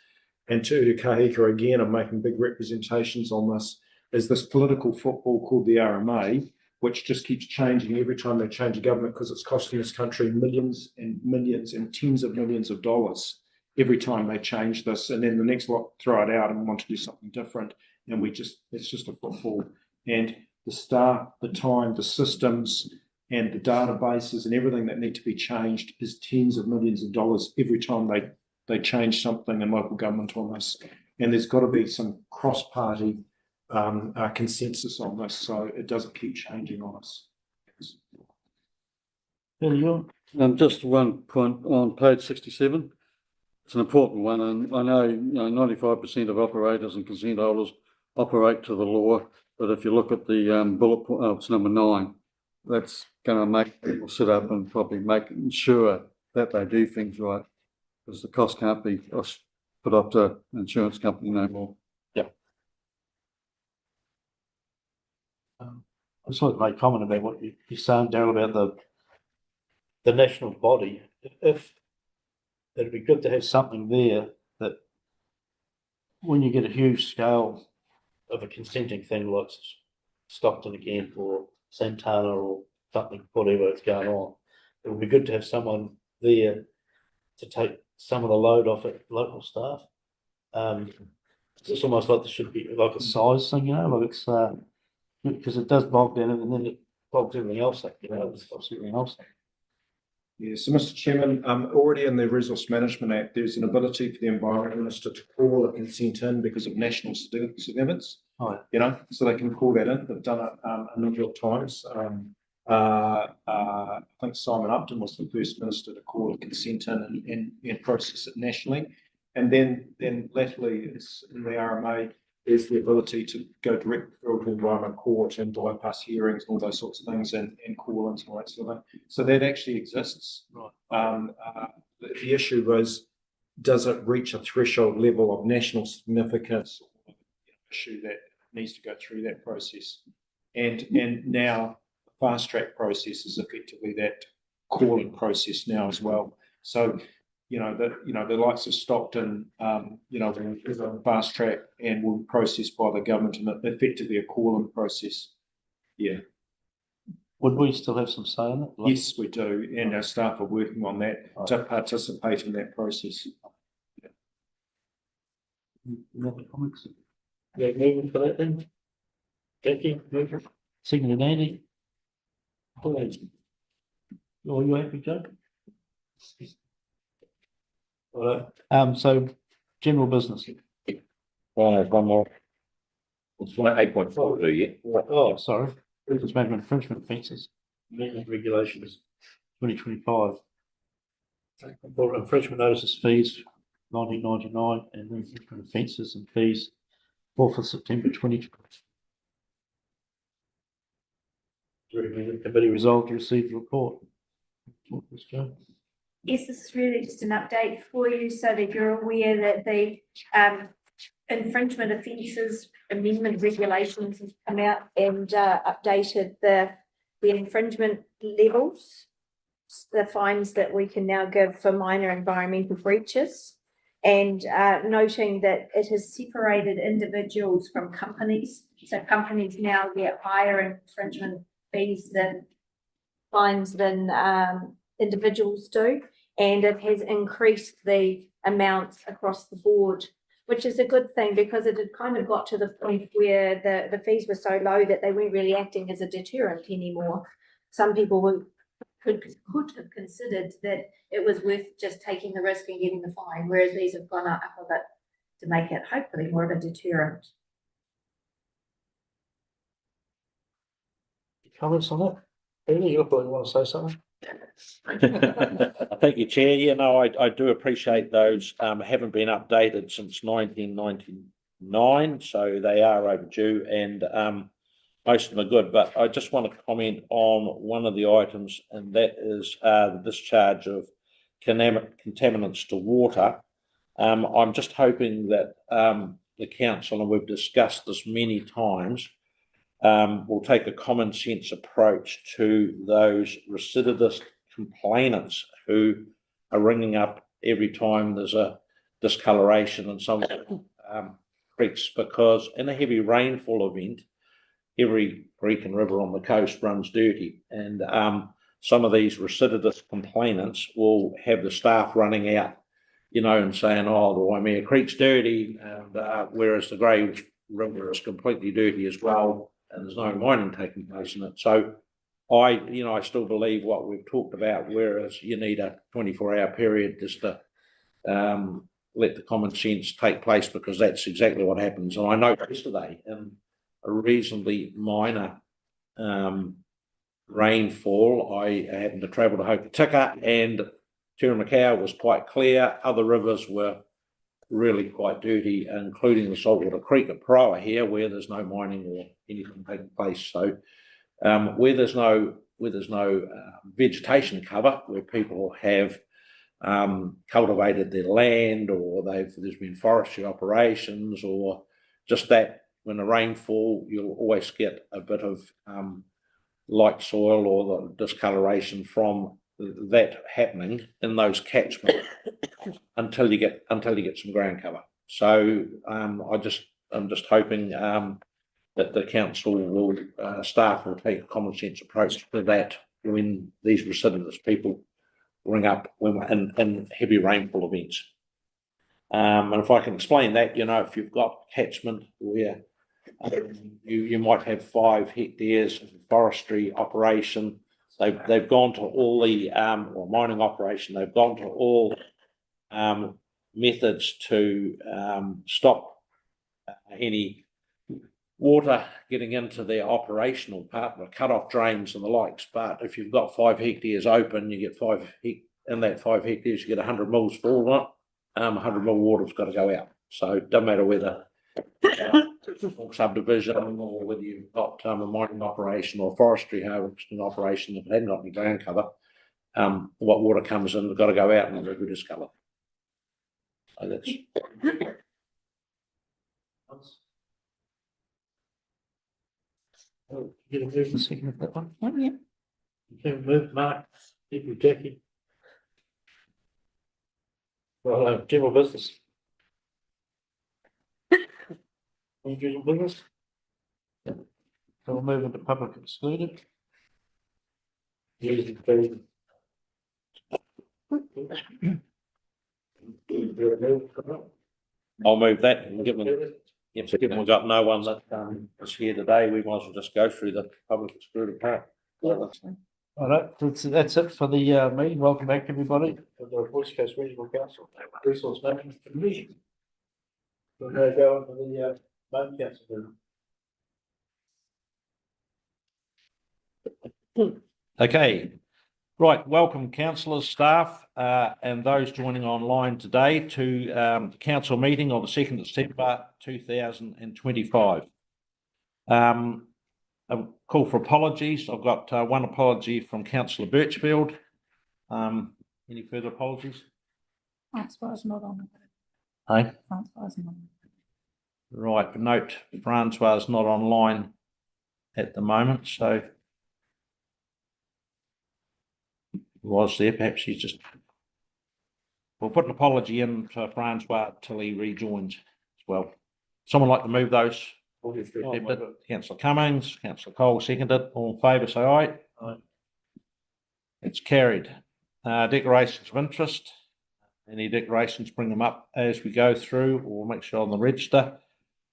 and Te Uru Kahika again are making big representations on this is this political football called the RMA, which just keeps changing every time they change a government because it's costing this country millions and millions and tens of millions of dollars every time they change this. And then the next lot throw it out and want to do something different. And it's just a football. And the staff, the time, the systems, and the databases and everything that need to be changed is tens of millions of dollars every time they change something in local government on this. And there's got to be some cross-party consensus on this so it doesn't keep changing on us. Bill, Just one point on page 67. It's an important one, and I know, 95% of operators and consent holders operate to the law, but if you look at the bullet point, it's number 9, that's going to make people sit up and probably ensure that they do things right, because the cost can't be put up to an insurance company no more. I just want to make a comment about what you're saying, Darryl, about the national body. If it'd be good to have something there that when you get a huge scale of a consenting thing like Stockton again or Santana or something, whatever it's going on, it would be good to have someone there to take some of the load off it, local staff. It's almost like there should be like a size thing, like it's because it does bog down and then it bogs everything else up, it stops everything else up. Yeah, so Mr. Chairman, already in the Resource Management Act, there's an ability for the Environment Minister to call a consent in because of national significance. Oh, So they can call that in. They've done it a number of times. I think Simon Upton was the first minister to call a consent in and process it nationally. And then latterly, it's in the RMA, there's the ability to go direct to the Environment Court and bypass hearings and all those sorts of things and call ins and all that sort of thing. So that actually exists. right. The issue was, does it reach a threshold level of national significance issue that needs to go through that process? And now the fast track process is effectively that calling process now as well. So the likes of Stockton, is on fast track and will be processed by the government and effectively a call-in process. Yeah. Would we still have some say in it? Yes, we do, and our staff are working on that to participate in that process. Any other comments? Yeah, moving for that then. Thank you. Seconded, Andy. Oh, you happy, Joe? All So general business. Well, there's one more. It's 8.4, do you? Oh, sorry. Business management infringement offences. Amendment regulations 2025. For infringement notices, fees 1999, and infringement offences and fees 4th of September 2020. The committee resolved to receive the report. Yes, this is really just an update for you so that you're aware that the infringement offences amendment regulations have come out and updated the infringement levels, the fines that we can now give for minor environmental breaches, and noting that it has separated individuals from companies. So companies now get higher infringement fees than fines than individuals do, and it has increased the amounts across the board, which is a good thing because it had kind of got to the point where the fees were so low that they weren't really acting as a deterrent anymore. Some people could have considered that it was worth just taking the risk and getting the fine, whereas these have gone up a bit to make it hopefully more of a deterrent. Comments on that? Amy, you probably want to say something? Thank you, Chair. I do appreciate those. Haven't been updated since 1999, so they are overdue, and most of them are good. But I just want to comment on one of the items, and that is the discharge of contaminants to water. I'm just hoping that the council, and we've discussed this many times, will take a common sense approach to those recidivist complainants who are ringing up every time there's a discoloration in some creeks, because in a heavy rainfall event, every creek and river on the coast runs dirty, and some of these recidivist complainants will have the staff running out, and saying, "Oh, the Waimea Creek's dirty," and whereas the Grey River is completely dirty as well, and there's no mining taking place in it. So I still believe what we've talked about, whereas you need a 24-hour period just to let the common sense take place, because that's exactly what happens. And I know yesterday in a reasonably minor rainfall, I happened to travel to Hokitika, and Kirimacau was quite clear. Other rivers were really quite dirty, including the Saltwater Creek at Parawa here, where there's no mining or anything taking place. So where there's no vegetation cover, where people have cultivated their land, or there's been forestry operations, or just that when the rainfall, you'll always get a bit of light soil or the discoloration from that happening in those catchments until you get some ground cover. So I'm just hoping that the council will staff will take a common sense approach to that when these recidivist people ring up in heavy rainfall events. And if I can explain that, if you've got catchment where you might have 5 hectares of forestry operation, they've gone to all the or mining operation, they've gone to all methods to stop any water getting into their operational part, the cut-off drains and the likes. But if you've got 5 hectares open, you get in that 5 hectares, you get 100 mils for all of it. 100 mil water's got to go out. So it doesn't matter whether subdivision or whether you've got a mining operation or forestry harvesting operation that hadn't got any ground cover, what water comes in has got to go out and the river discolor. So that's Get a move and second of that one. Yeah. Move, Mark, thank you, Jackie. Well, general business. Any general business? So we'll move into public excluded. I'll move that and given we've got no one that is here today, we might as well just go through the public excluded part. All right, that's it for the meeting. Welcome back, everybody, to the Voice Coast Regional Council Resource Management Commission. We'll now go into the main council meeting. Okay, right. Welcome, councillors, staff, and those joining online today to the council meeting of the 2nd of September 2025. A call for apologies. I've got one apology from Councillor Birchfield. Any further apologies? Francois is not on. Hey? Francois is not on. Right, but note Francois is not online at the moment, so was there, perhaps he's just, we'll put an apology in for Francois till he rejoins as well. Someone like to move those? Councillor Cummings, Councillor Cole seconded. All in favour, say aye. Aye. It's carried. Declarations of interest. Any declarations, bring them up as we go through, or make sure on the register.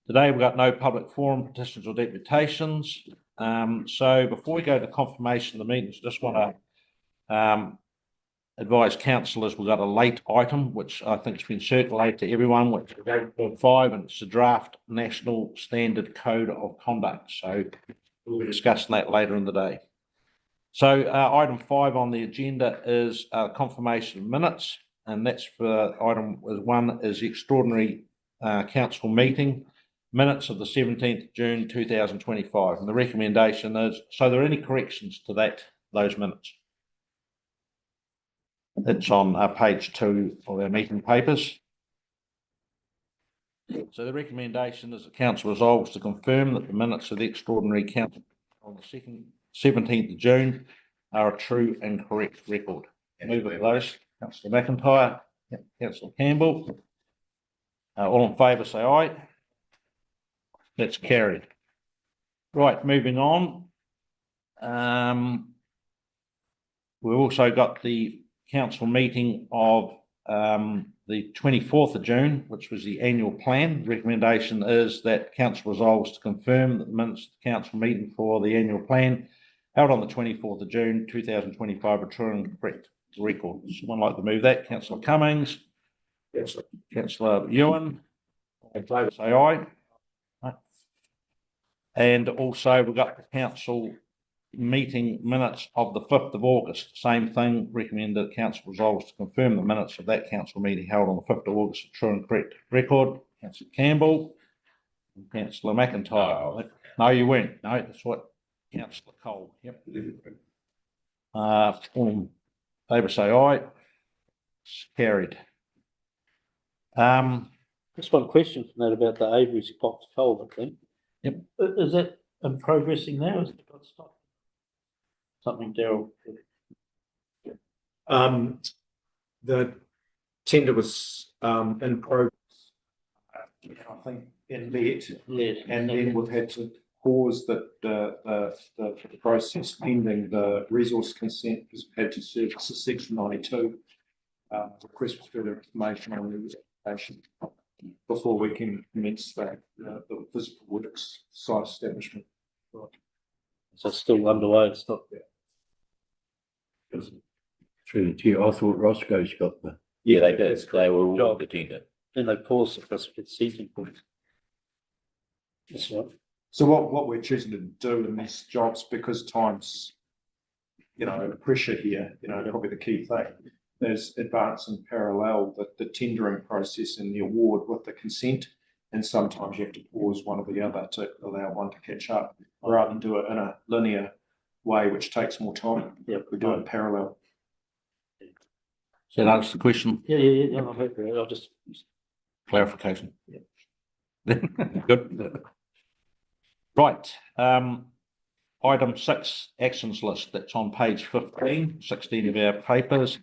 Today we've got no public forum, petitions or deputations. So before we go to confirmation of the meetings, just want to advise councillors we've got a late item, which I think has been circulated to everyone, which is 8.5, and it's a draft National Standard Code of Conduct. So we'll be discussing that later in the day. So item 5 on the agenda is confirmation of minutes, and that's for item 1 is the extraordinary council meeting minutes of the 17th of June 2025, and the recommendation is, so are there any corrections to those minutes? It's on page 2 of our meeting papers. So the recommendation is the council resolves to confirm that the minutes of the extraordinary council on the 17th of June are a true and correct record. Move it those. Councillor McIntyre, Councillor Campbell. All in favour, say aye. That's carried. Right, moving on. We've also got the council meeting of the 24th of June, which was the annual plan. The recommendation is that council resolves to confirm that the minutes of the council meeting for the annual plan held on the 24th of June 2025 are true and correct record. Someone like to move that? Councillor Cummings. Yes. Councillor Ewan. In favour, say aye. And also we've got the council meeting minutes of the 5th of August. Same thing, recommend that council resolves to confirm the minutes of that council meeting held on the 5th of August, a true and correct record. Councillor Campbell and Councillor McIntyre. No, you weren't. No, that's what Councillor Cole. Yep. All in favour say aye. It's carried. Just one question from that about the Avery's Box culvert thing. Yep. Is that progressing now? Is it got stopped? Something Daryl. The tender was, in progress. I think in Let, Yes. and then we've had to pause the process pending the resource consent, because we had to service the section 92. Request for further information on the application before we can commence the physical works site establishment. So it's still underway, it's not. Through the chair, I thought Roscoe's got the. Yeah, they did. That's They were all Job. the tender. Then they paused it because it's season point. That's right. So what we're choosing to do in these jobs, because time's, pressure here, probably the key thing, is advance in parallel the tendering process and the award with the consent. And sometimes you have to pause one or the other to allow one to catch up, rather than do it in a linear way, which takes more time. Yeah. We do it in parallel. So that answers the question. Yeah. I've heard that. I'll just. Clarification. Good. Right. Item 6, actions list. That's on page 15, 16 of our papers.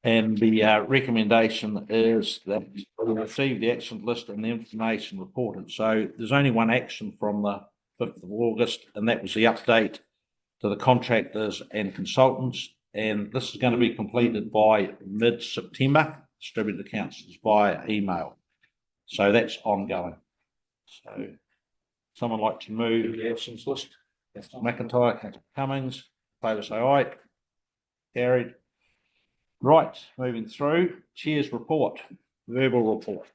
And the recommendation is that we receive the action list and the information reported. So there's only one action from the 5th of August, and that was the update to the contractors and consultants. And this is going to be completed by mid-September, distributed to councillors via email. So that's ongoing. So someone like to move the actions list? Councillor McIntyre, Councillor Cummings, favour say aye. Carried. Right, moving through, Chair's report, verbal report.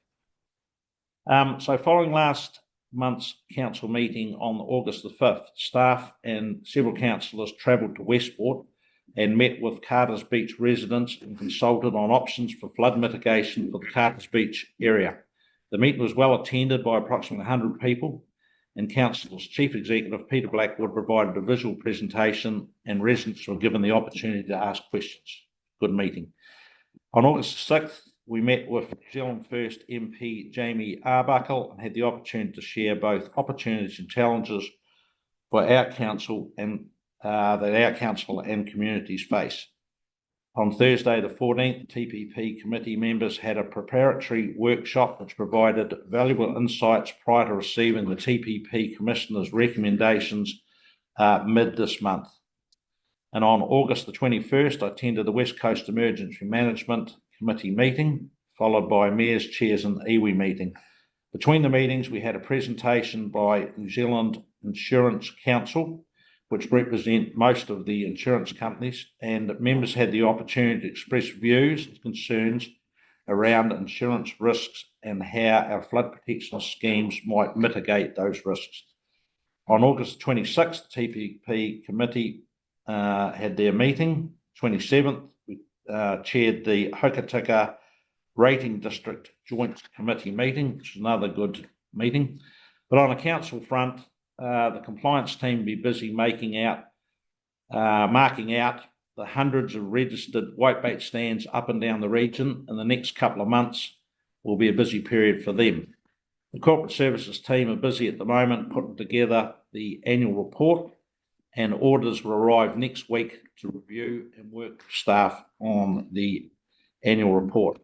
So following last month's council meeting on August the 5th, staff and several councillors travelled to Westport and met with Carters Beach residents and consulted on options for flood mitigation for the Carters Beach area. The meeting was well attended by approximately 100 people, and Council's Chief Executive Peter Blackwood provided a visual presentation and residents were given the opportunity to ask questions. Good meeting. On August 6th, we met with New Zealand First MP Jamie Arbuckle and had the opportunity to share both opportunities and challenges for our council and that our council and communities face. On Thursday, the 14th, TPP committee members had a preparatory workshop which provided valuable insights prior to receiving the TPP Commissioner's recommendations mid this month. And on August the 21st, I attended the West Coast Emergency Management Committee meeting, followed by Mayors, Chairs and iwi meeting. Between the meetings, we had a presentation by New Zealand Insurance Council, which represent most of the insurance companies, and members had the opportunity to express views and concerns around insurance risks and how our flood protection schemes might mitigate those risks. On August 26th, the TPP committee had their meeting. 27th, we chaired the Hokitika Rating District Joint Committee meeting, which is another good meeting. But on a council front, the compliance team will be busy marking out the hundreds of registered whitebait stands up and down the region, and the next couple of months will be a busy period for them. The corporate services team are busy at the moment putting together the annual report, and orders will arrive next week to review and work with staff on the annual report.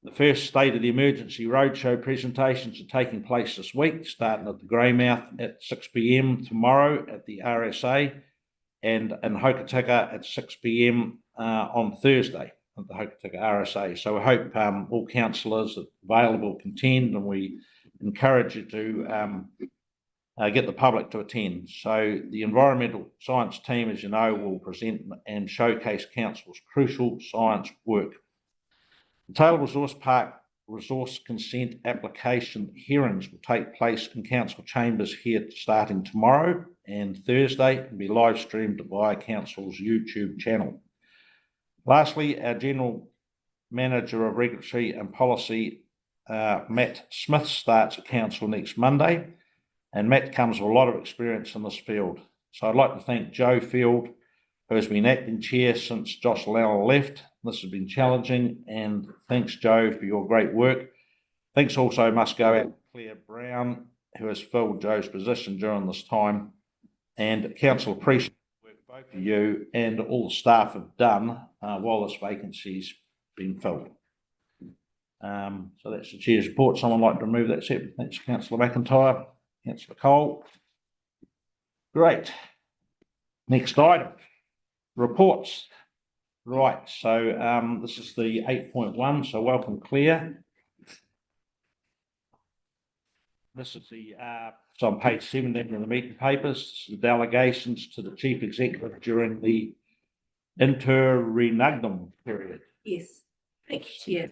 The first State of the Emergency Roadshow presentations are taking place this week, starting at the Greymouth at 6 p.m. tomorrow at the RSA, and in Hokitika at 6 p.m. On Thursday at the Hokitika RSA. So we hope all councillors available can attend, and we encourage you to get the public to attend. So the environmental science team, as you know, will present and showcase council's crucial science work. The Taylor Resource Park resource consent application hearings will take place in council chambers here starting tomorrow and Thursday and be live streamed via council's YouTube channel. Lastly, our General Manager of Regulatory and Policy, Matt Smith, starts at council next Monday, and Matt comes with a lot of experience in this field. So I'd like to thank Joe Field, who has been acting chair since Josh Lowell left. This has been challenging, and thanks, Joe, for your great work. Thanks also must go out to Claire Brown, who has filled Joe's position during this time, and council appreciates the work both of you and all the staff have done while this vacancy's been filled. So that's the chair's report. Someone like to remove that separate? Thanks, Councillor McIntyre. Councillor Cole. Great. Next item, reports. Right, so this is the 8.1, so welcome, Claire. This is the, so on page 17 of the meeting papers, the delegations to the Chief Executive during the interregnum period. Yes, thank you, Chair.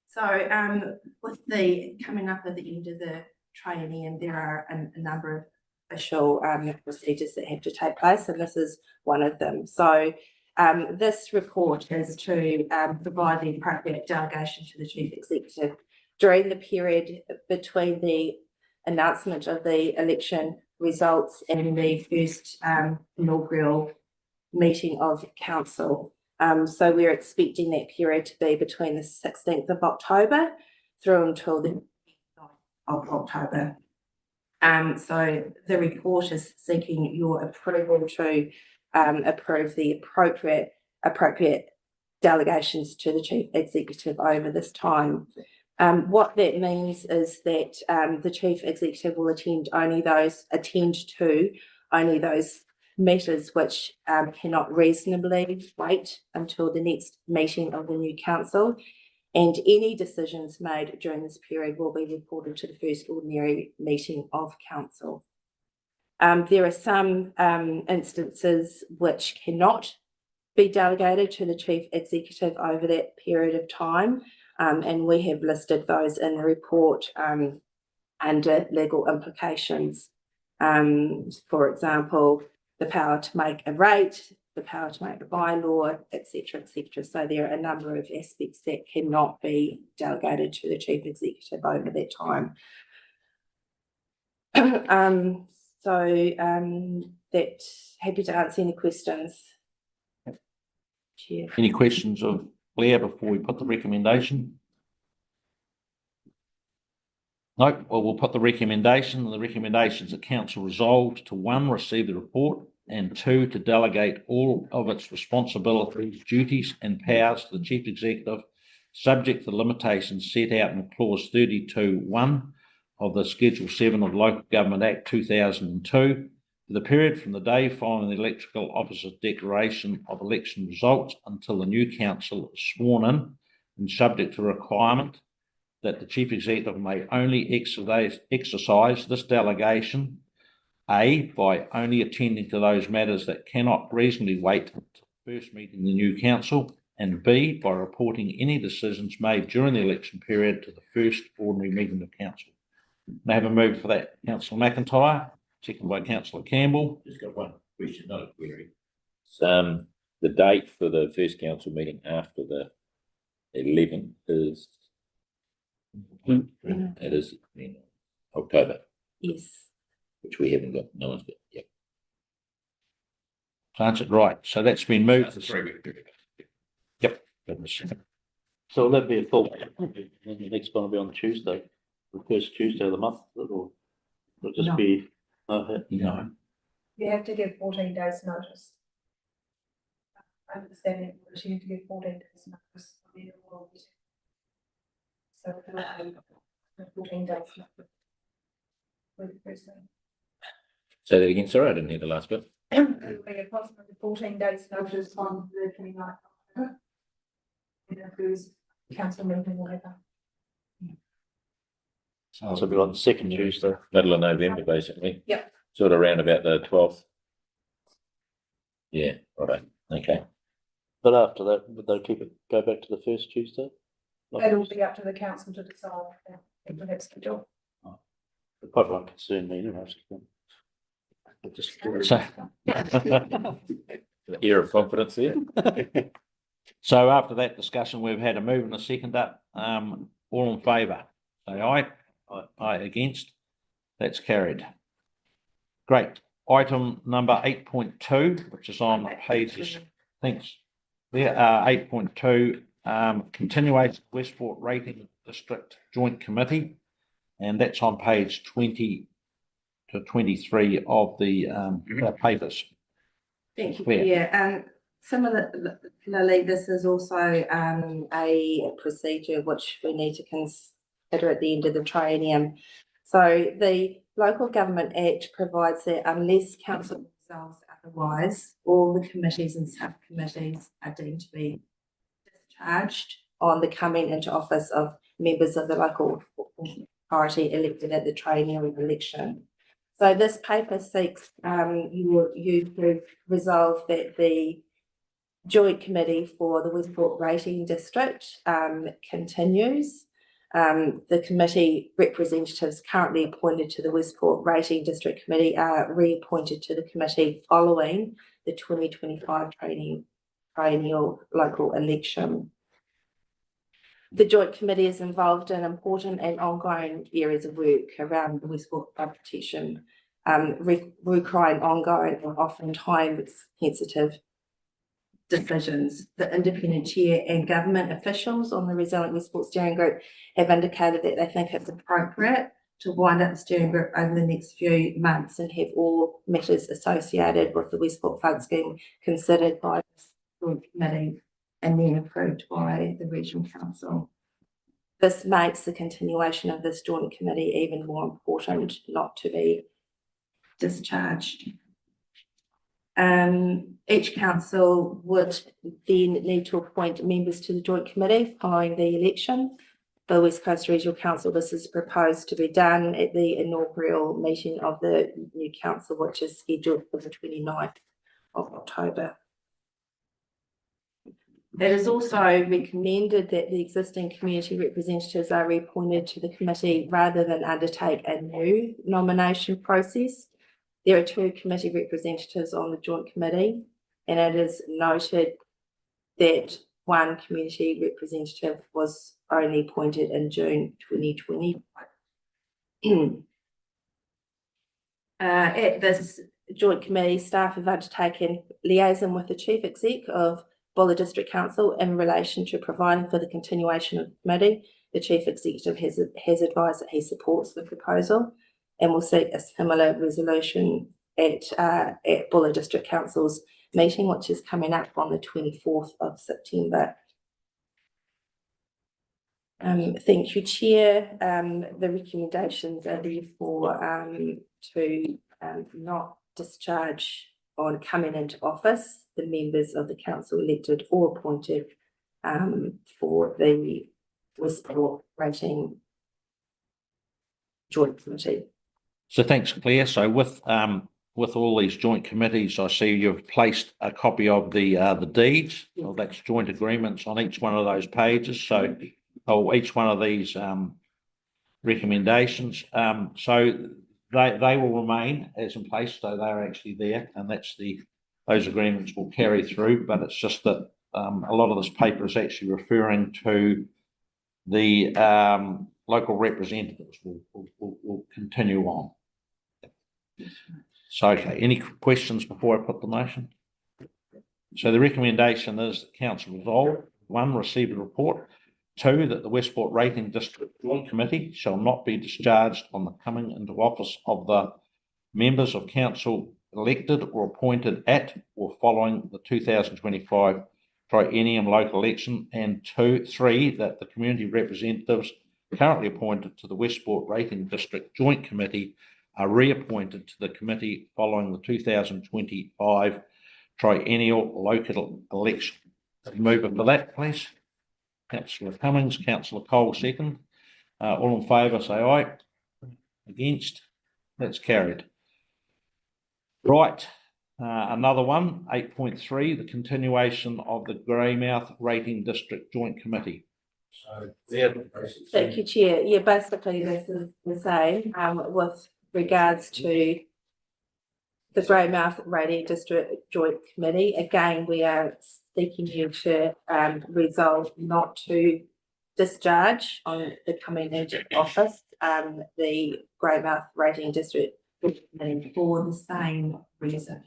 So with the coming up at the end of the training, there are a number of official procedures that have to take place, and this is one of them. So this report is to provide the appropriate delegation to the Chief Executive during the period between the announcement of the election results and the first inaugural meeting of council. So we're expecting that period to be between the 16th of October through until the 9th of October. So the report is seeking your approval to approve the appropriate delegations to the Chief Executive over this time. What that means is that the Chief Executive will attend to only those matters which cannot reasonably wait until the next meeting of the new council, and any decisions made during this period will be reported to the first ordinary meeting of council. There are some instances which cannot be delegated to the Chief Executive over that period of time, and we have listed those in the report under legal implications. For example, the power to make a rate, the power to make a bylaw, etc., etc. So there are a number of aspects that cannot be delegated to the Chief Executive over that time. That happy to answer any questions. Chair. Any questions of Claire before we put the recommendation? No, well, we'll put the recommendation. The recommendations that council resolved to 1, receive the report, and 2, to delegate all of its responsibilities, duties and powers to the Chief Executive, subject to the limitations set out in clause 32(1) of the Schedule 7 of the Local Government Act 2002, for the period from the day following the electoral officer's declaration of election results until the new council is sworn in, and subject to requirement that the Chief Executive may only exercise this delegation, A, by only attending to those matters that cannot reasonably wait until the first meeting of the new council, and B, by reporting any decisions made during the election period to the first ordinary meeting of council. May I have a move for that? Councillor McIntyre, seconded by Councillor Campbell. Just got one question, not a query. The date for the first council meeting after the 11th is it is in October, Yes. which we haven't got. No one's got. Yep. Answered right. So that's been moved. That's a 3-week period. Yep. So will that be a full, the next one will be on Tuesday, the first Tuesday of the month, or will it just No. be? No. You have to give 14 days notice. I understand that, but you have to give 14 days notice. So it will be 14 days notice. For the first thing. Say that again. Sorry, I didn't hear the last bit. It will be approximately 14 days notice on the 29th. And if there's council meeting or whatever. So it'll be like the second Tuesday. Middle of November, basically. Yep. Sort of around about the 12th. Yeah. Right. Okay. But after that, would they keep it, go back to the first Tuesday? It'll be up to the council to decide if that's the job. The quite one concern me, anyway. So, The air of confidence there. so after that discussion, we've had a move and a second up. All in favour, say aye. Aye against. That's carried. Great. Item number 8.2, which is on pages, thanks. There are 8.2, continuation Westport Rating District Joint Committee. And that's on page 20 to 23 of the papers. Thank you, Claire. yeah, similarly, this is also a procedure which we need to consider at the end of the triennium. So the Local Government Act provides that unless council resolves otherwise, all the committees and subcommittees are deemed to be discharged on the coming into office of members of the local authority elected at the triennial election. So this paper seeks you to resolve that the Joint Committee for the Westport Rating District continues. The committee representatives currently appointed to the Westport Rating District Committee are reappointed to the committee following the 2025 triennial local election. The Joint Committee is involved in important and ongoing areas of work around the Westport flood protection, requiring ongoing and often time-sensitive decisions. The independent chair and government officials on the Resilient Westport Steering Group have indicated that they think it's appropriate to wind up the steering group over the next few months and have all matters associated with the Westport Flood Scheme considered by the Joint Committee and then approved by the Regional Council. This makes the continuation of this Joint Committee even more important not to be discharged. Each council would then need to appoint members to the Joint Committee following the election. The West Coast Regional Council, this is proposed to be done at the inaugural meeting of the new council, which is scheduled for the 29th of October. It is also recommended that the existing community representatives are reappointed to the committee rather than undertake a new nomination process. There are 2 committee representatives on the Joint Committee, and it is noted that 1 community representative was only appointed in June 2020. At this Joint Committee, staff have undertaken liaison with the Chief Exec of Buller District Council in relation to providing for the continuation of the committee. The Chief Executive has advised that he supports the proposal and will seek a similar resolution at Buller District Council's meeting, which is coming up on the 24th of September. Thank you, Chair. The recommendations are therefore to not discharge on coming into office the members of the council elected or appointed for the Westport Rating Joint Committee. So thanks, Claire. So with all these joint committees, I see you've placed a copy of the deeds. Well, that's joint agreements on each one of those pages. So each one of these recommendations. So they will remain as in place. So they're actually there, and those agreements will carry through. But it's just that a lot of this paper is actually referring to the local representatives will continue on. So, okay, any questions before I put the motion? So the recommendation is that council resolve: 1, receive a report; 2, that the Westport Rating District Joint Committee shall not be discharged on the coming into office of the members of council elected or appointed at or following the 2025 triennium local election; and 3, that the community representatives currently appointed to the Westport Rating District Joint Committee are reappointed to the committee following the 2025 triennial local election. Move for that, please. Councillor Cummings, Councillor Cole second. All in favour, say aye. Against? That's carried. Right. Another one, 8.3, the continuation of the Greymouth Rating District Joint Committee. So, yeah. Thank you, Chair. Yeah, basically this is the same, with regards to the Greymouth Radiant District Joint Committee. Again, we are seeking you to, resolve not to discharge on the coming into office, the Greymouth Radiant District Committee for the same reason.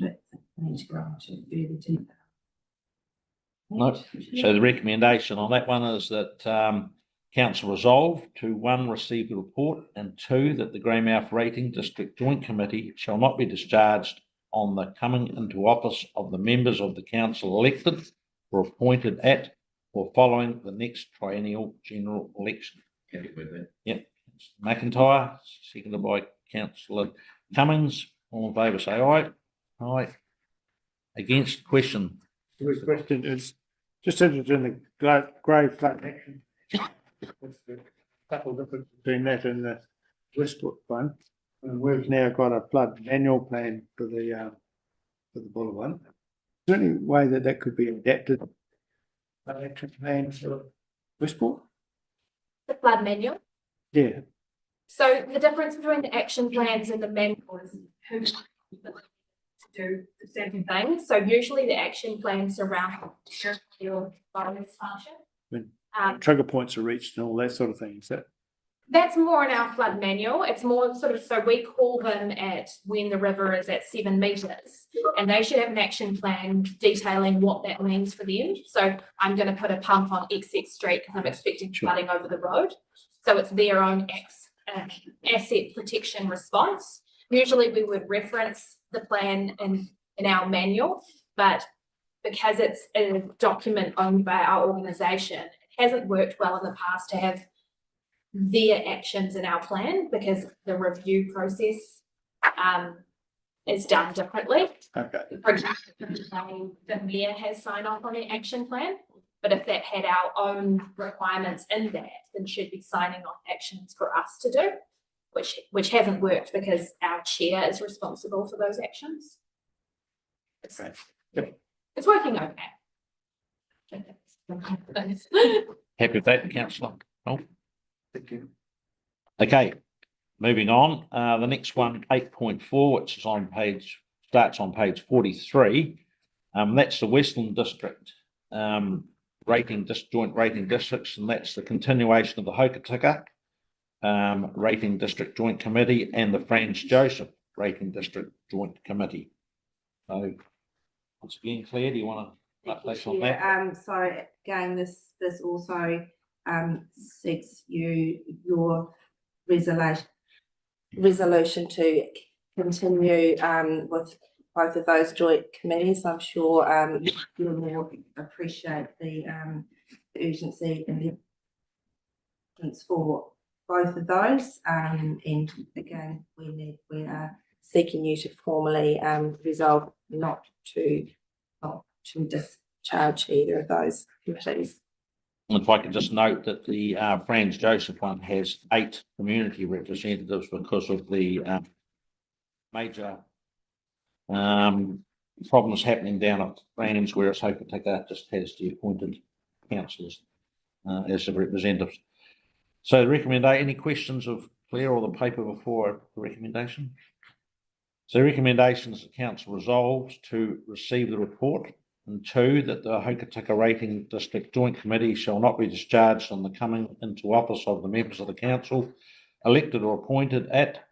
I need to go on to further detail. No. So the recommendation on that one is that council resolve to 1, receive the report, and 2, that the Greymouth Rating District Joint Committee shall not be discharged on the coming into office of the members of the council elected or appointed at or following the next triennial general election. Happy with that. Yep. McIntyre, seconded by councillor Cummins. All in favour, say aye. Aye. Against? Question. The question is, just interested in the grave flood action. What's the subtle difference between that and the Westwood one? And we've now got a flood manual plan for the Buller one. Is there any way that that could be adapted? Flood action plan for Westport? The flood manual. Yeah, So the difference between the action plans and the manual is who to do certain things. So usually the action plans around your bonus function. When- Um, trigger points are reached and all that sort of thing, is that? That's more in our flood manual. It's more sort of, so we call them at when the river is at 7 metres. And they should have an action plan detailing what that means for them. So I'm going to put a pump on XX Street because I'm expecting flooding over the road. So it's their own asset protection response. Usually we would reference the plan in our manual, but because it's a document owned by our organisation, it hasn't worked well in the past to have their actions in our plan because the review process is done differently. Okay. For example, the mayor has signed off on the action plan, but if that had our own requirements in that, then should be signing off actions for us to do, which hasn't worked because our chair is responsible for those actions. It's, it's working okay. Happy with that, councillor? No? Thank you. Okay, moving on. The next one, 8.4, which is starts on page 43. That's the Westland District joint rating districts, and that's the continuation of the Hokitika Rating District Joint Committee and the Franz Joseph Rating District Joint Committee. So, once again, Claire, do you want to update on that? So again, this also seeks your resolution to continue with both of those joint committees. I'm sure you'll more appreciate the urgency and the importance for both of those. And again, we are seeking you to formally resolve not to discharge either of those committees. If I could just note that the Franz Joseph one has 8 community representatives because of the major problems happening down at Franz, whereas Hokitika just has the appointed councillors as the representatives. So the recommendation, any questions of Claire or the paper before the recommendation? So the recommendation is the council resolves to receive the report, and 2, that the Hokitika Rating District Joint Committee shall not be discharged on the coming into office of the members of the council elected or appointed at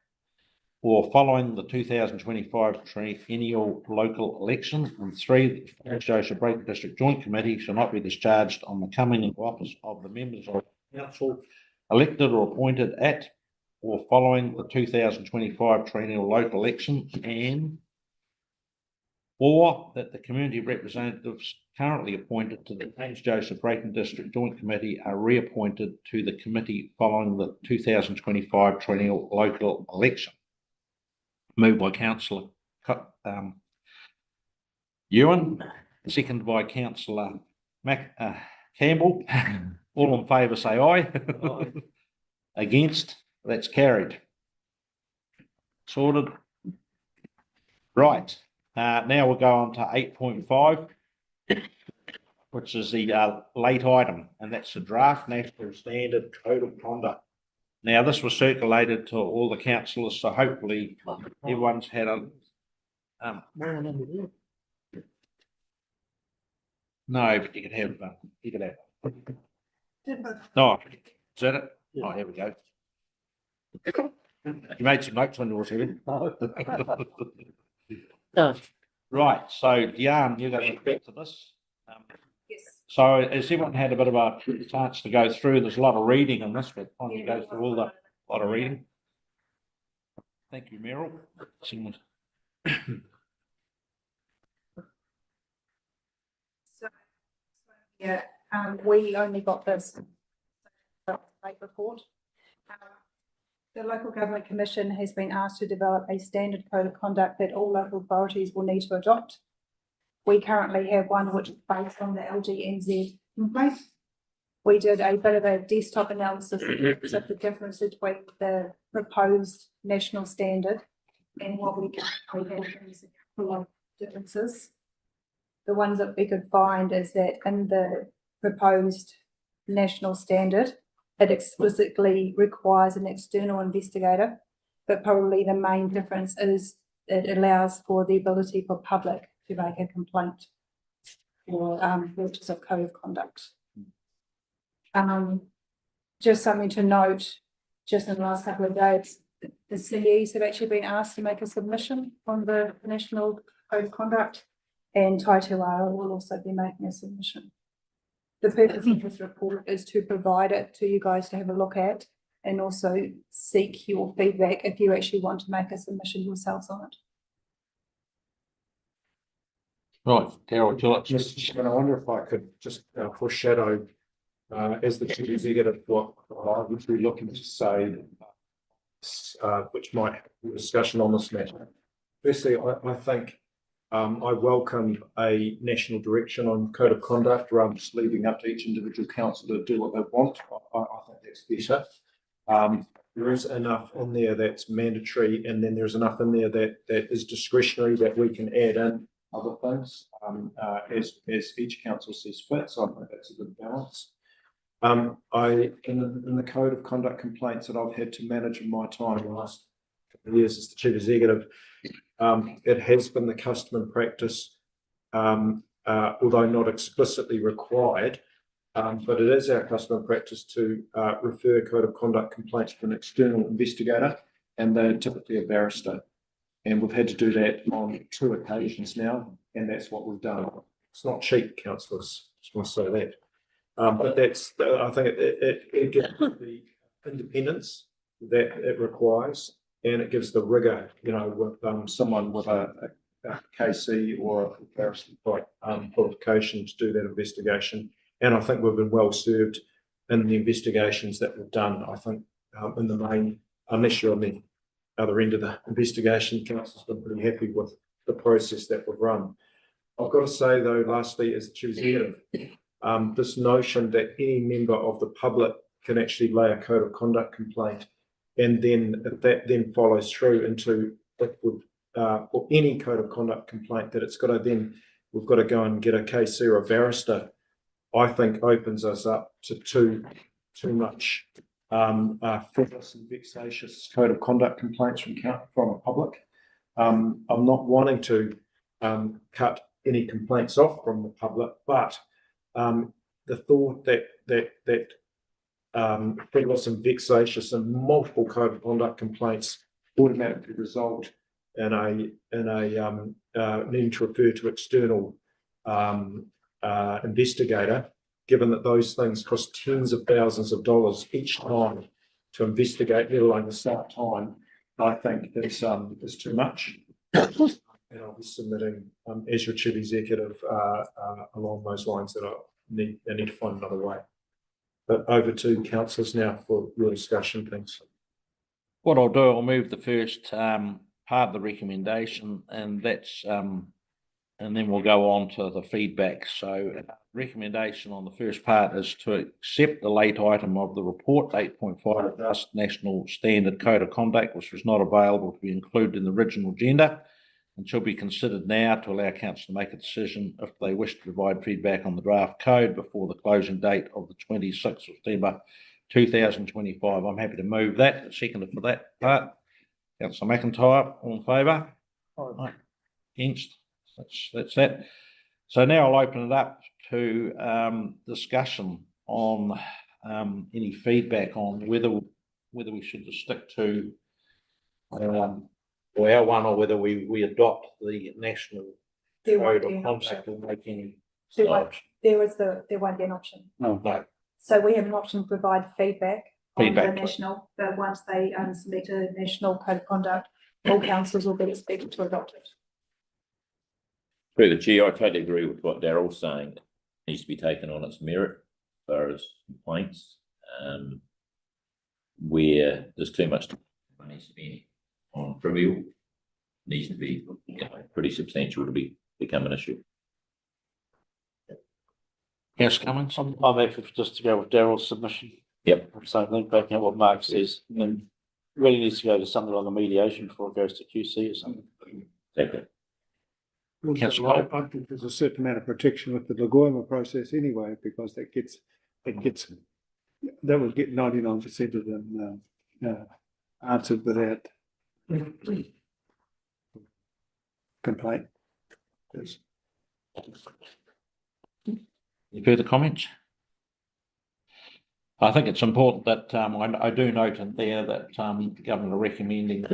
or following the 2025 triennial local election, and 3, that the Franz Joseph Rating District Joint Committee shall not be discharged on the coming into office of the members of the council elected or appointed at or following the 2025 triennial local election, and 4, that the community representatives currently appointed to the Franz Joseph Rating District Joint Committee are reappointed to the committee following the 2025 triennial local election. Moved by councillor Ewan, seconded by councillor Campbell. All in favour say aye. Aye. Against? That's carried. Sorted. Right. Now we'll go on to 8.5. which is the late item, and that's the draft national standard code of conduct. Now, this was circulated to all the councillors, so hopefully everyone's had a no, but you could have. No, is that it? Oh, here we go. You made some notes on yours, haven't you? No. Right, so Diane, you're going to get to this. Yes. So has everyone had a bit of a chance to go through? There's a lot of reading in this, but time to go through all the lot of reading. Thank you, Meryl. Someone- Yeah, we only got this late report. The Local Government Commission has been asked to develop a standard code of conduct that all local authorities will need to adopt. We currently have one which is based on the LGNZ template. We did a bit of a desktop analysis of the difference between the proposed national standard and what we have a couple of differences. The ones that we could find is that in the proposed national standard, it explicitly requires an external investigator, but probably the main difference is it allows for the ability for public to make a complaint or breaches of code of conduct. Just something to note, just in the last couple of days, the CEs have actually been asked to make a submission on the national code of conduct, and Taituara will also be making a submission. The purpose of this report is to provide it to you guys to have a look at, and also seek your feedback if you actually want to make a submission yourselves on it. Right, Carol, would you like to- Mr. Chairman, I wonder if I could just foreshadow, as the chief executive, what I would be looking to say, which might have a discussion on this matter. Firstly, I think I welcome a national direction on code of conduct rather than just leaving up to each individual council to do what they want. I think that's better. There is enough in there that's mandatory, and then there's enough in there that is discretionary that we can add in other things as each council sees fit. So I think that's a good balance. In the code of conduct complaints that I've had to manage in my time in the last couple of years as the chief executive, it has been the custom and practice, although not explicitly required, but it is our custom and practice to refer code of conduct complaints to an external investigator, and they're typically a barrister. And we've had to do that on 2 occasions now, and that's what we've done. It's not cheap, councillors, just want to say that. But that's, I think it gives the independence that it requires, and it gives the rigour, you know, with someone with a KC or a barrister qualification to do that investigation. And I think we've been well served in the investigations that we've done. I think in the main, unless you're on the other end of the investigation, council's been pretty happy with the process that we've run. I've got to say though, lastly, as the chief executive, this notion that any member of the public can actually lay a code of conduct complaint, and then if that then follows through into or any code of conduct complaint, that it's got to then, we've got to go and get a KC or a barrister, I think opens us up to too much frivolous and vexatious code of conduct complaints from the public. I'm not wanting to cut any complaints off from the public, but the thought that frivolous and vexatious and multiple code of conduct complaints automatically result in a need to refer to external investigator, given that those things cost tens of thousands of dollars each time to investigate, let alone the start time, I think is too much. And I'll be submitting, as your chief executive, along those lines, that I need to find another way. But over to councillors now for your discussion, thanks. What I'll do, I'll move the first part of the recommendation, and that's and then we'll go on to the feedback. So recommendation on the first part is to accept the late item of the report, 8.5 National Standard Code of Conduct, which was not available to be included in the original agenda. and shall be considered now to allow council to make a decision if they wish to provide feedback on the draft code before the closing date of the 26th of September 2025. I'm happy to move that. Seconded for that part. Councillor McIntyre, all in favour? Aye. Against? That's that. So now I'll open it up to discussion on any feedback on whether we should just stick to our one, or whether we adopt the national There won't code be of an option. conduct or make any. There won't be an option. No. So we have an option to provide feedback on the Feedback. national, but once they submit a national code of conduct, all councils will be expected to adopt it. Through the chair, I totally agree with what Daryl's saying. It needs to be taken on its merit as far as complaints. Where there's too much money spent on trivial, needs to be, pretty substantial to become an issue. Yes, Cummins? I'm happy just to go with Daryl's submission. Yep. So I think backing up what Mark says, and really needs to go to something like a mediation before it goes to QC or something. Exactly. Councillor I think there's a certain amount of protection with the Lagoima process anyway, because that will get 99% of them answered without complaint. Yes. Any further comments? I think it's important that I do note in there that the government are recommending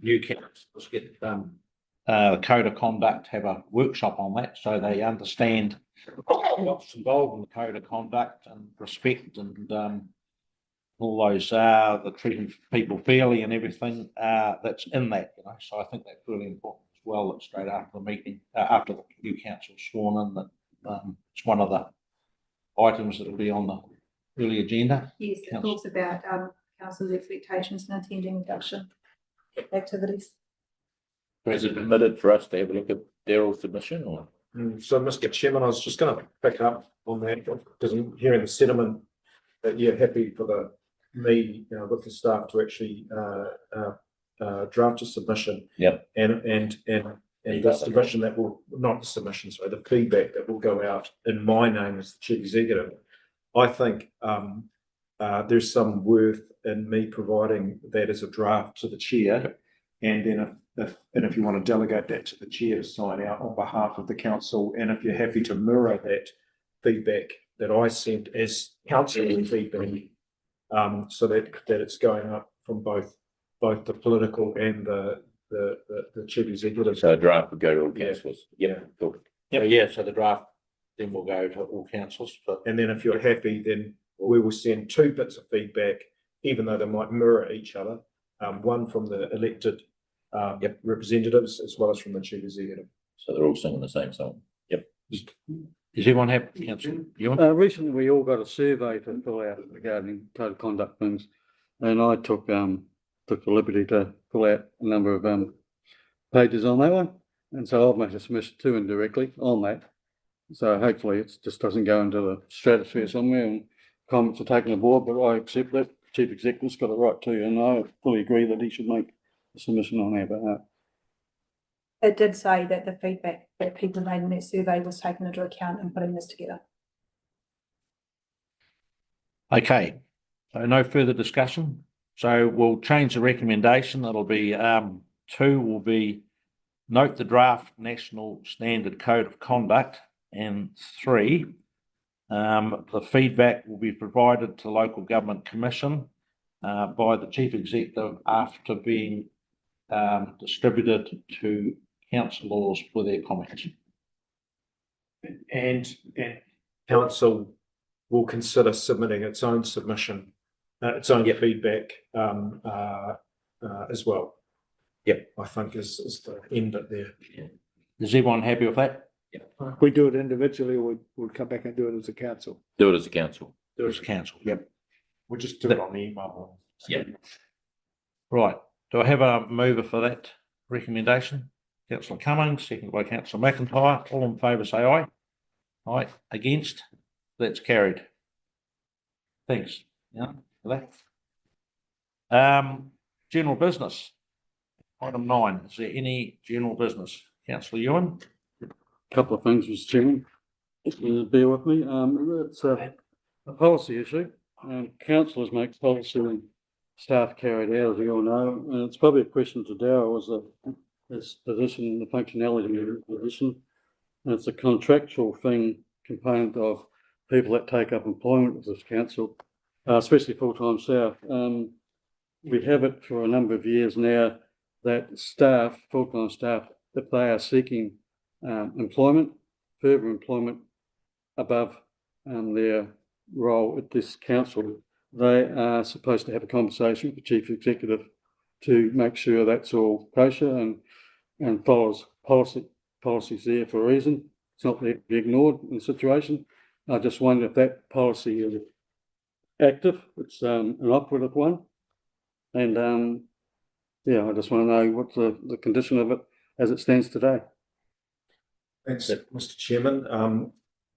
new councils get the code of conduct, have a workshop on that so they understand what's involved in the code of conduct and respect and all those the treating people fairly and everything that's in that, So I think that's really important as well. That straight after the meeting, after the new council sworn in, that it's one of the items that will be on the early agenda. Yes, it talks about council's expectations and attending induction activities. Is it permitted for us to have a look at Daryl's submission or? So, Mr. Chairman, I was just going to pick up on that, because I'm hearing the sentiment that you're happy for me, with the staff to actually draft a submission. Yep. And the submission that will, not the submission, sorry, the feedback that will go out in my name as the chief executive. I think there's some worth in me providing that as a draft to the chair, and then if you want to delegate that to the chair to sign out on behalf of the council, and if you're happy to mirror that feedback that I sent as council feedback, so that it's going up from both the political and the chief executive. So a draft would go to all councillors. Yeah. Cool. Yeah. So the draft then will go to all councils. And then if you're happy, then we will send two bits of feedback, even though they might mirror each other. One from the elected representatives as well as from the chief executive. So they're all singing the same song. Yep. Does everyone have, Councillor? Recently, we all got a survey to fill out regarding code of conduct things, and I took the liberty to fill out a number of pages on that one, and so I've made a submission too indirectly on that. So hopefully it just doesn't go into the stratosphere somewhere and comments are taken aboard, but I accept that. Chief Executive's got a right to, and I fully agree that he should make a submission on our behalf. It did say that the feedback that people made in that survey was taken into account in putting this together. Okay, so no further discussion. So we'll change the recommendation. It'll be 2 will be note the draft national standard code of conduct, and 3, the feedback will be provided to local government commission by the chief executive after being distributed to councillors for their comments. And council will consider submitting its own submission, its own feedback as well. Yep, I think is the end it there. Is everyone happy with that? If we do it individually, we'll come back and do it as a council. Do it as a council. Do it as a council. Yep. We'll just do it on email. Yep. Right. Do I have a mover for that recommendation? Councillor Cummings, seconded by Councillor McIntyre. All in favour say aye. Aye. Against? That's carried. Thanks. Yeah, for that. General business. Item 9, is there any general business? Councillor Ewan? Couple of things, Mr. Chairman. Bear with me. It's a policy issue. Councillors make policy and staff carry it out, as we all know. And it's probably a question to Darryl, his position, the functionality of his position. And it's a contractual thing, component of people that take up employment with this council, especially full-time staff. We have it for a number of years now that staff, full-time staff, if they are seeking employment, further employment above their role at this council, they are supposed to have a conversation with the chief executive to make sure that's all kosher and follows policies there for a reason. It's not there to be ignored in the situation. I just wonder if that policy is active. It's an operative one. And yeah, I just want to know what the condition of it as it stands today. Thanks, Mr. Chairman.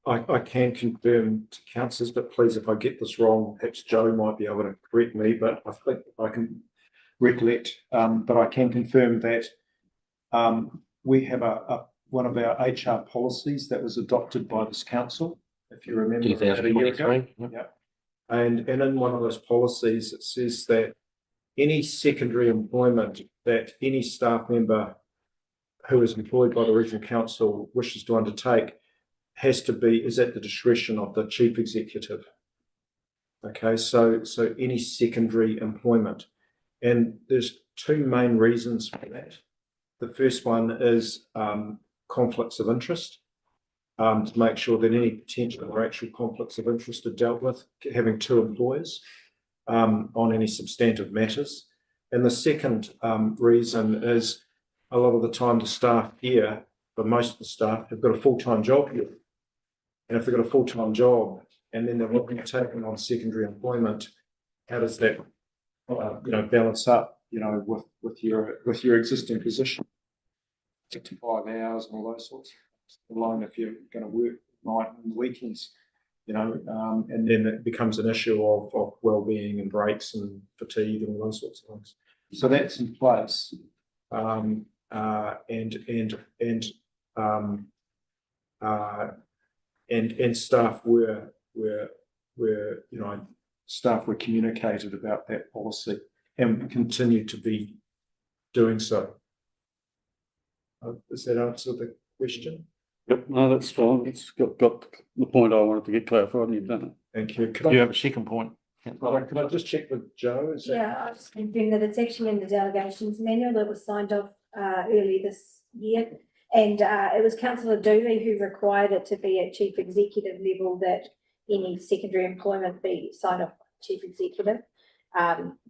I can confirm to councillors, but please, if I get this wrong, perhaps Joe might be able to correct me, but I think I can recollect, but I can confirm that we have one of our HR policies that was adopted by this council, if you remember, about a year ago. Yeah. And in one of those policies, it says that any secondary employment that any staff member who is employed by the regional council wishes to undertake is at the discretion of the chief executive. Okay, so any secondary employment. And there's two main reasons for that. The first one is conflicts of interest, to make sure that any potential or actual conflicts of interest are dealt with, having two employers on any substantive matters. And the second reason is a lot of the time the staff here, but most of the staff have got a full-time job here. And if they've got a full-time job and then they're looking at taking on secondary employment, how does that balance up, with your existing position? 65 hours and all those sorts of alone if you're going to work night and weekends, and then it becomes an issue of well-being and breaks and fatigue and all those sorts of things. So that's in place. And staff were communicated about that policy and continue to be doing so. Does that answer the question? Yep, no, that's fine. It's got the point I wanted to get clarified, and you've done it. Thank you. Do you have a second point? Could I just check with Joe? Yeah, I was confirmed that it's actually in the delegations manual that was signed off early this year. And it was Councillor Dooley who required it to be at chief executive level that any secondary employment be signed off by chief executive.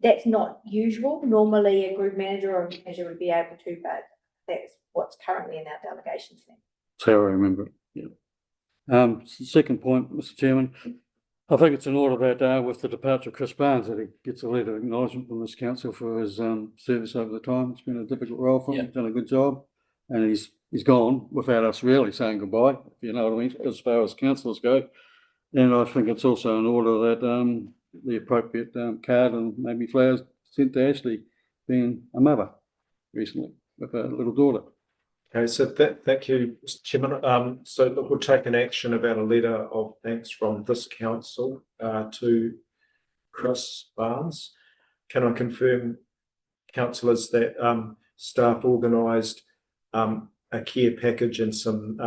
That's not usual. Normally a group manager or a manager would be able to, but that's what's currently in our delegations now. That's how I remember it, yeah. Second point, Mr. Chairman, I think it's in order that with the departure of Chris Barnes, that he gets a letter of acknowledgement from this council for his service over the time. It's been a difficult role for him. He's done a good job, and he's gone without us really saying goodbye, if you know what I mean, as far as councillors go. And I think it's also in order that the appropriate card and maybe flowers sent to Ashley, being a mother recently with a little daughter. Okay, so thank you, Mr. Chairman. So look, we'll take an action about a letter of thanks from this council to Chris Barnes. Can I confirm, councillors, that staff organised a care package and some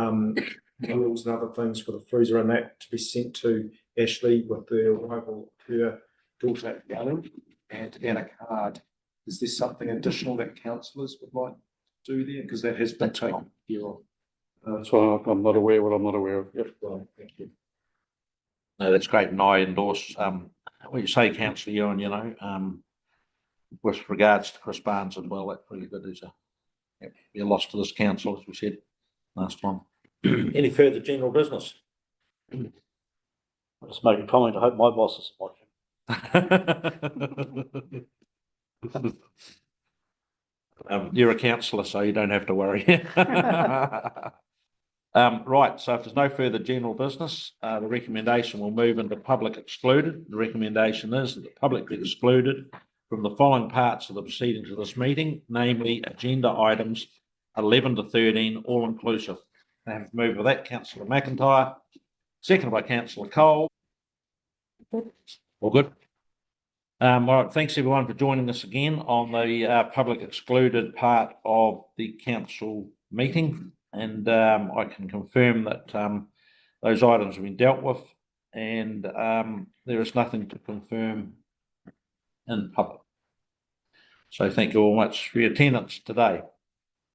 rules and other things for the freezer and that to be sent to Ashley with the arrival of her daughter Ellen and a card? Is there something additional that councillors would like to do there? Because that has been taken care of. That's why I'm not aware what I'm not aware of. Yep. Right, thank you. No, that's great, and I endorse what you say, Councillor Ewan, with regards to Chris Barnes as well. That's really good. There's be a loss to this council, as we said last time. Any further general business? I'll just make a comment. I hope my boss is watching. You're a councillor, so you don't have to worry. Right, so if there's no further general business, the recommendation will move into public excluded. The recommendation is that the public be excluded from the following parts of the proceedings of this meeting, namely agenda items 11 to 13, all inclusive. I have moved with that, councillor McIntyre, seconded by councillor Cole. All good. All right, thanks everyone for joining us again on the public excluded part of the council meeting. And I can confirm that those items have been dealt with, and there is nothing to confirm in public. So thank you all much for your attendance today.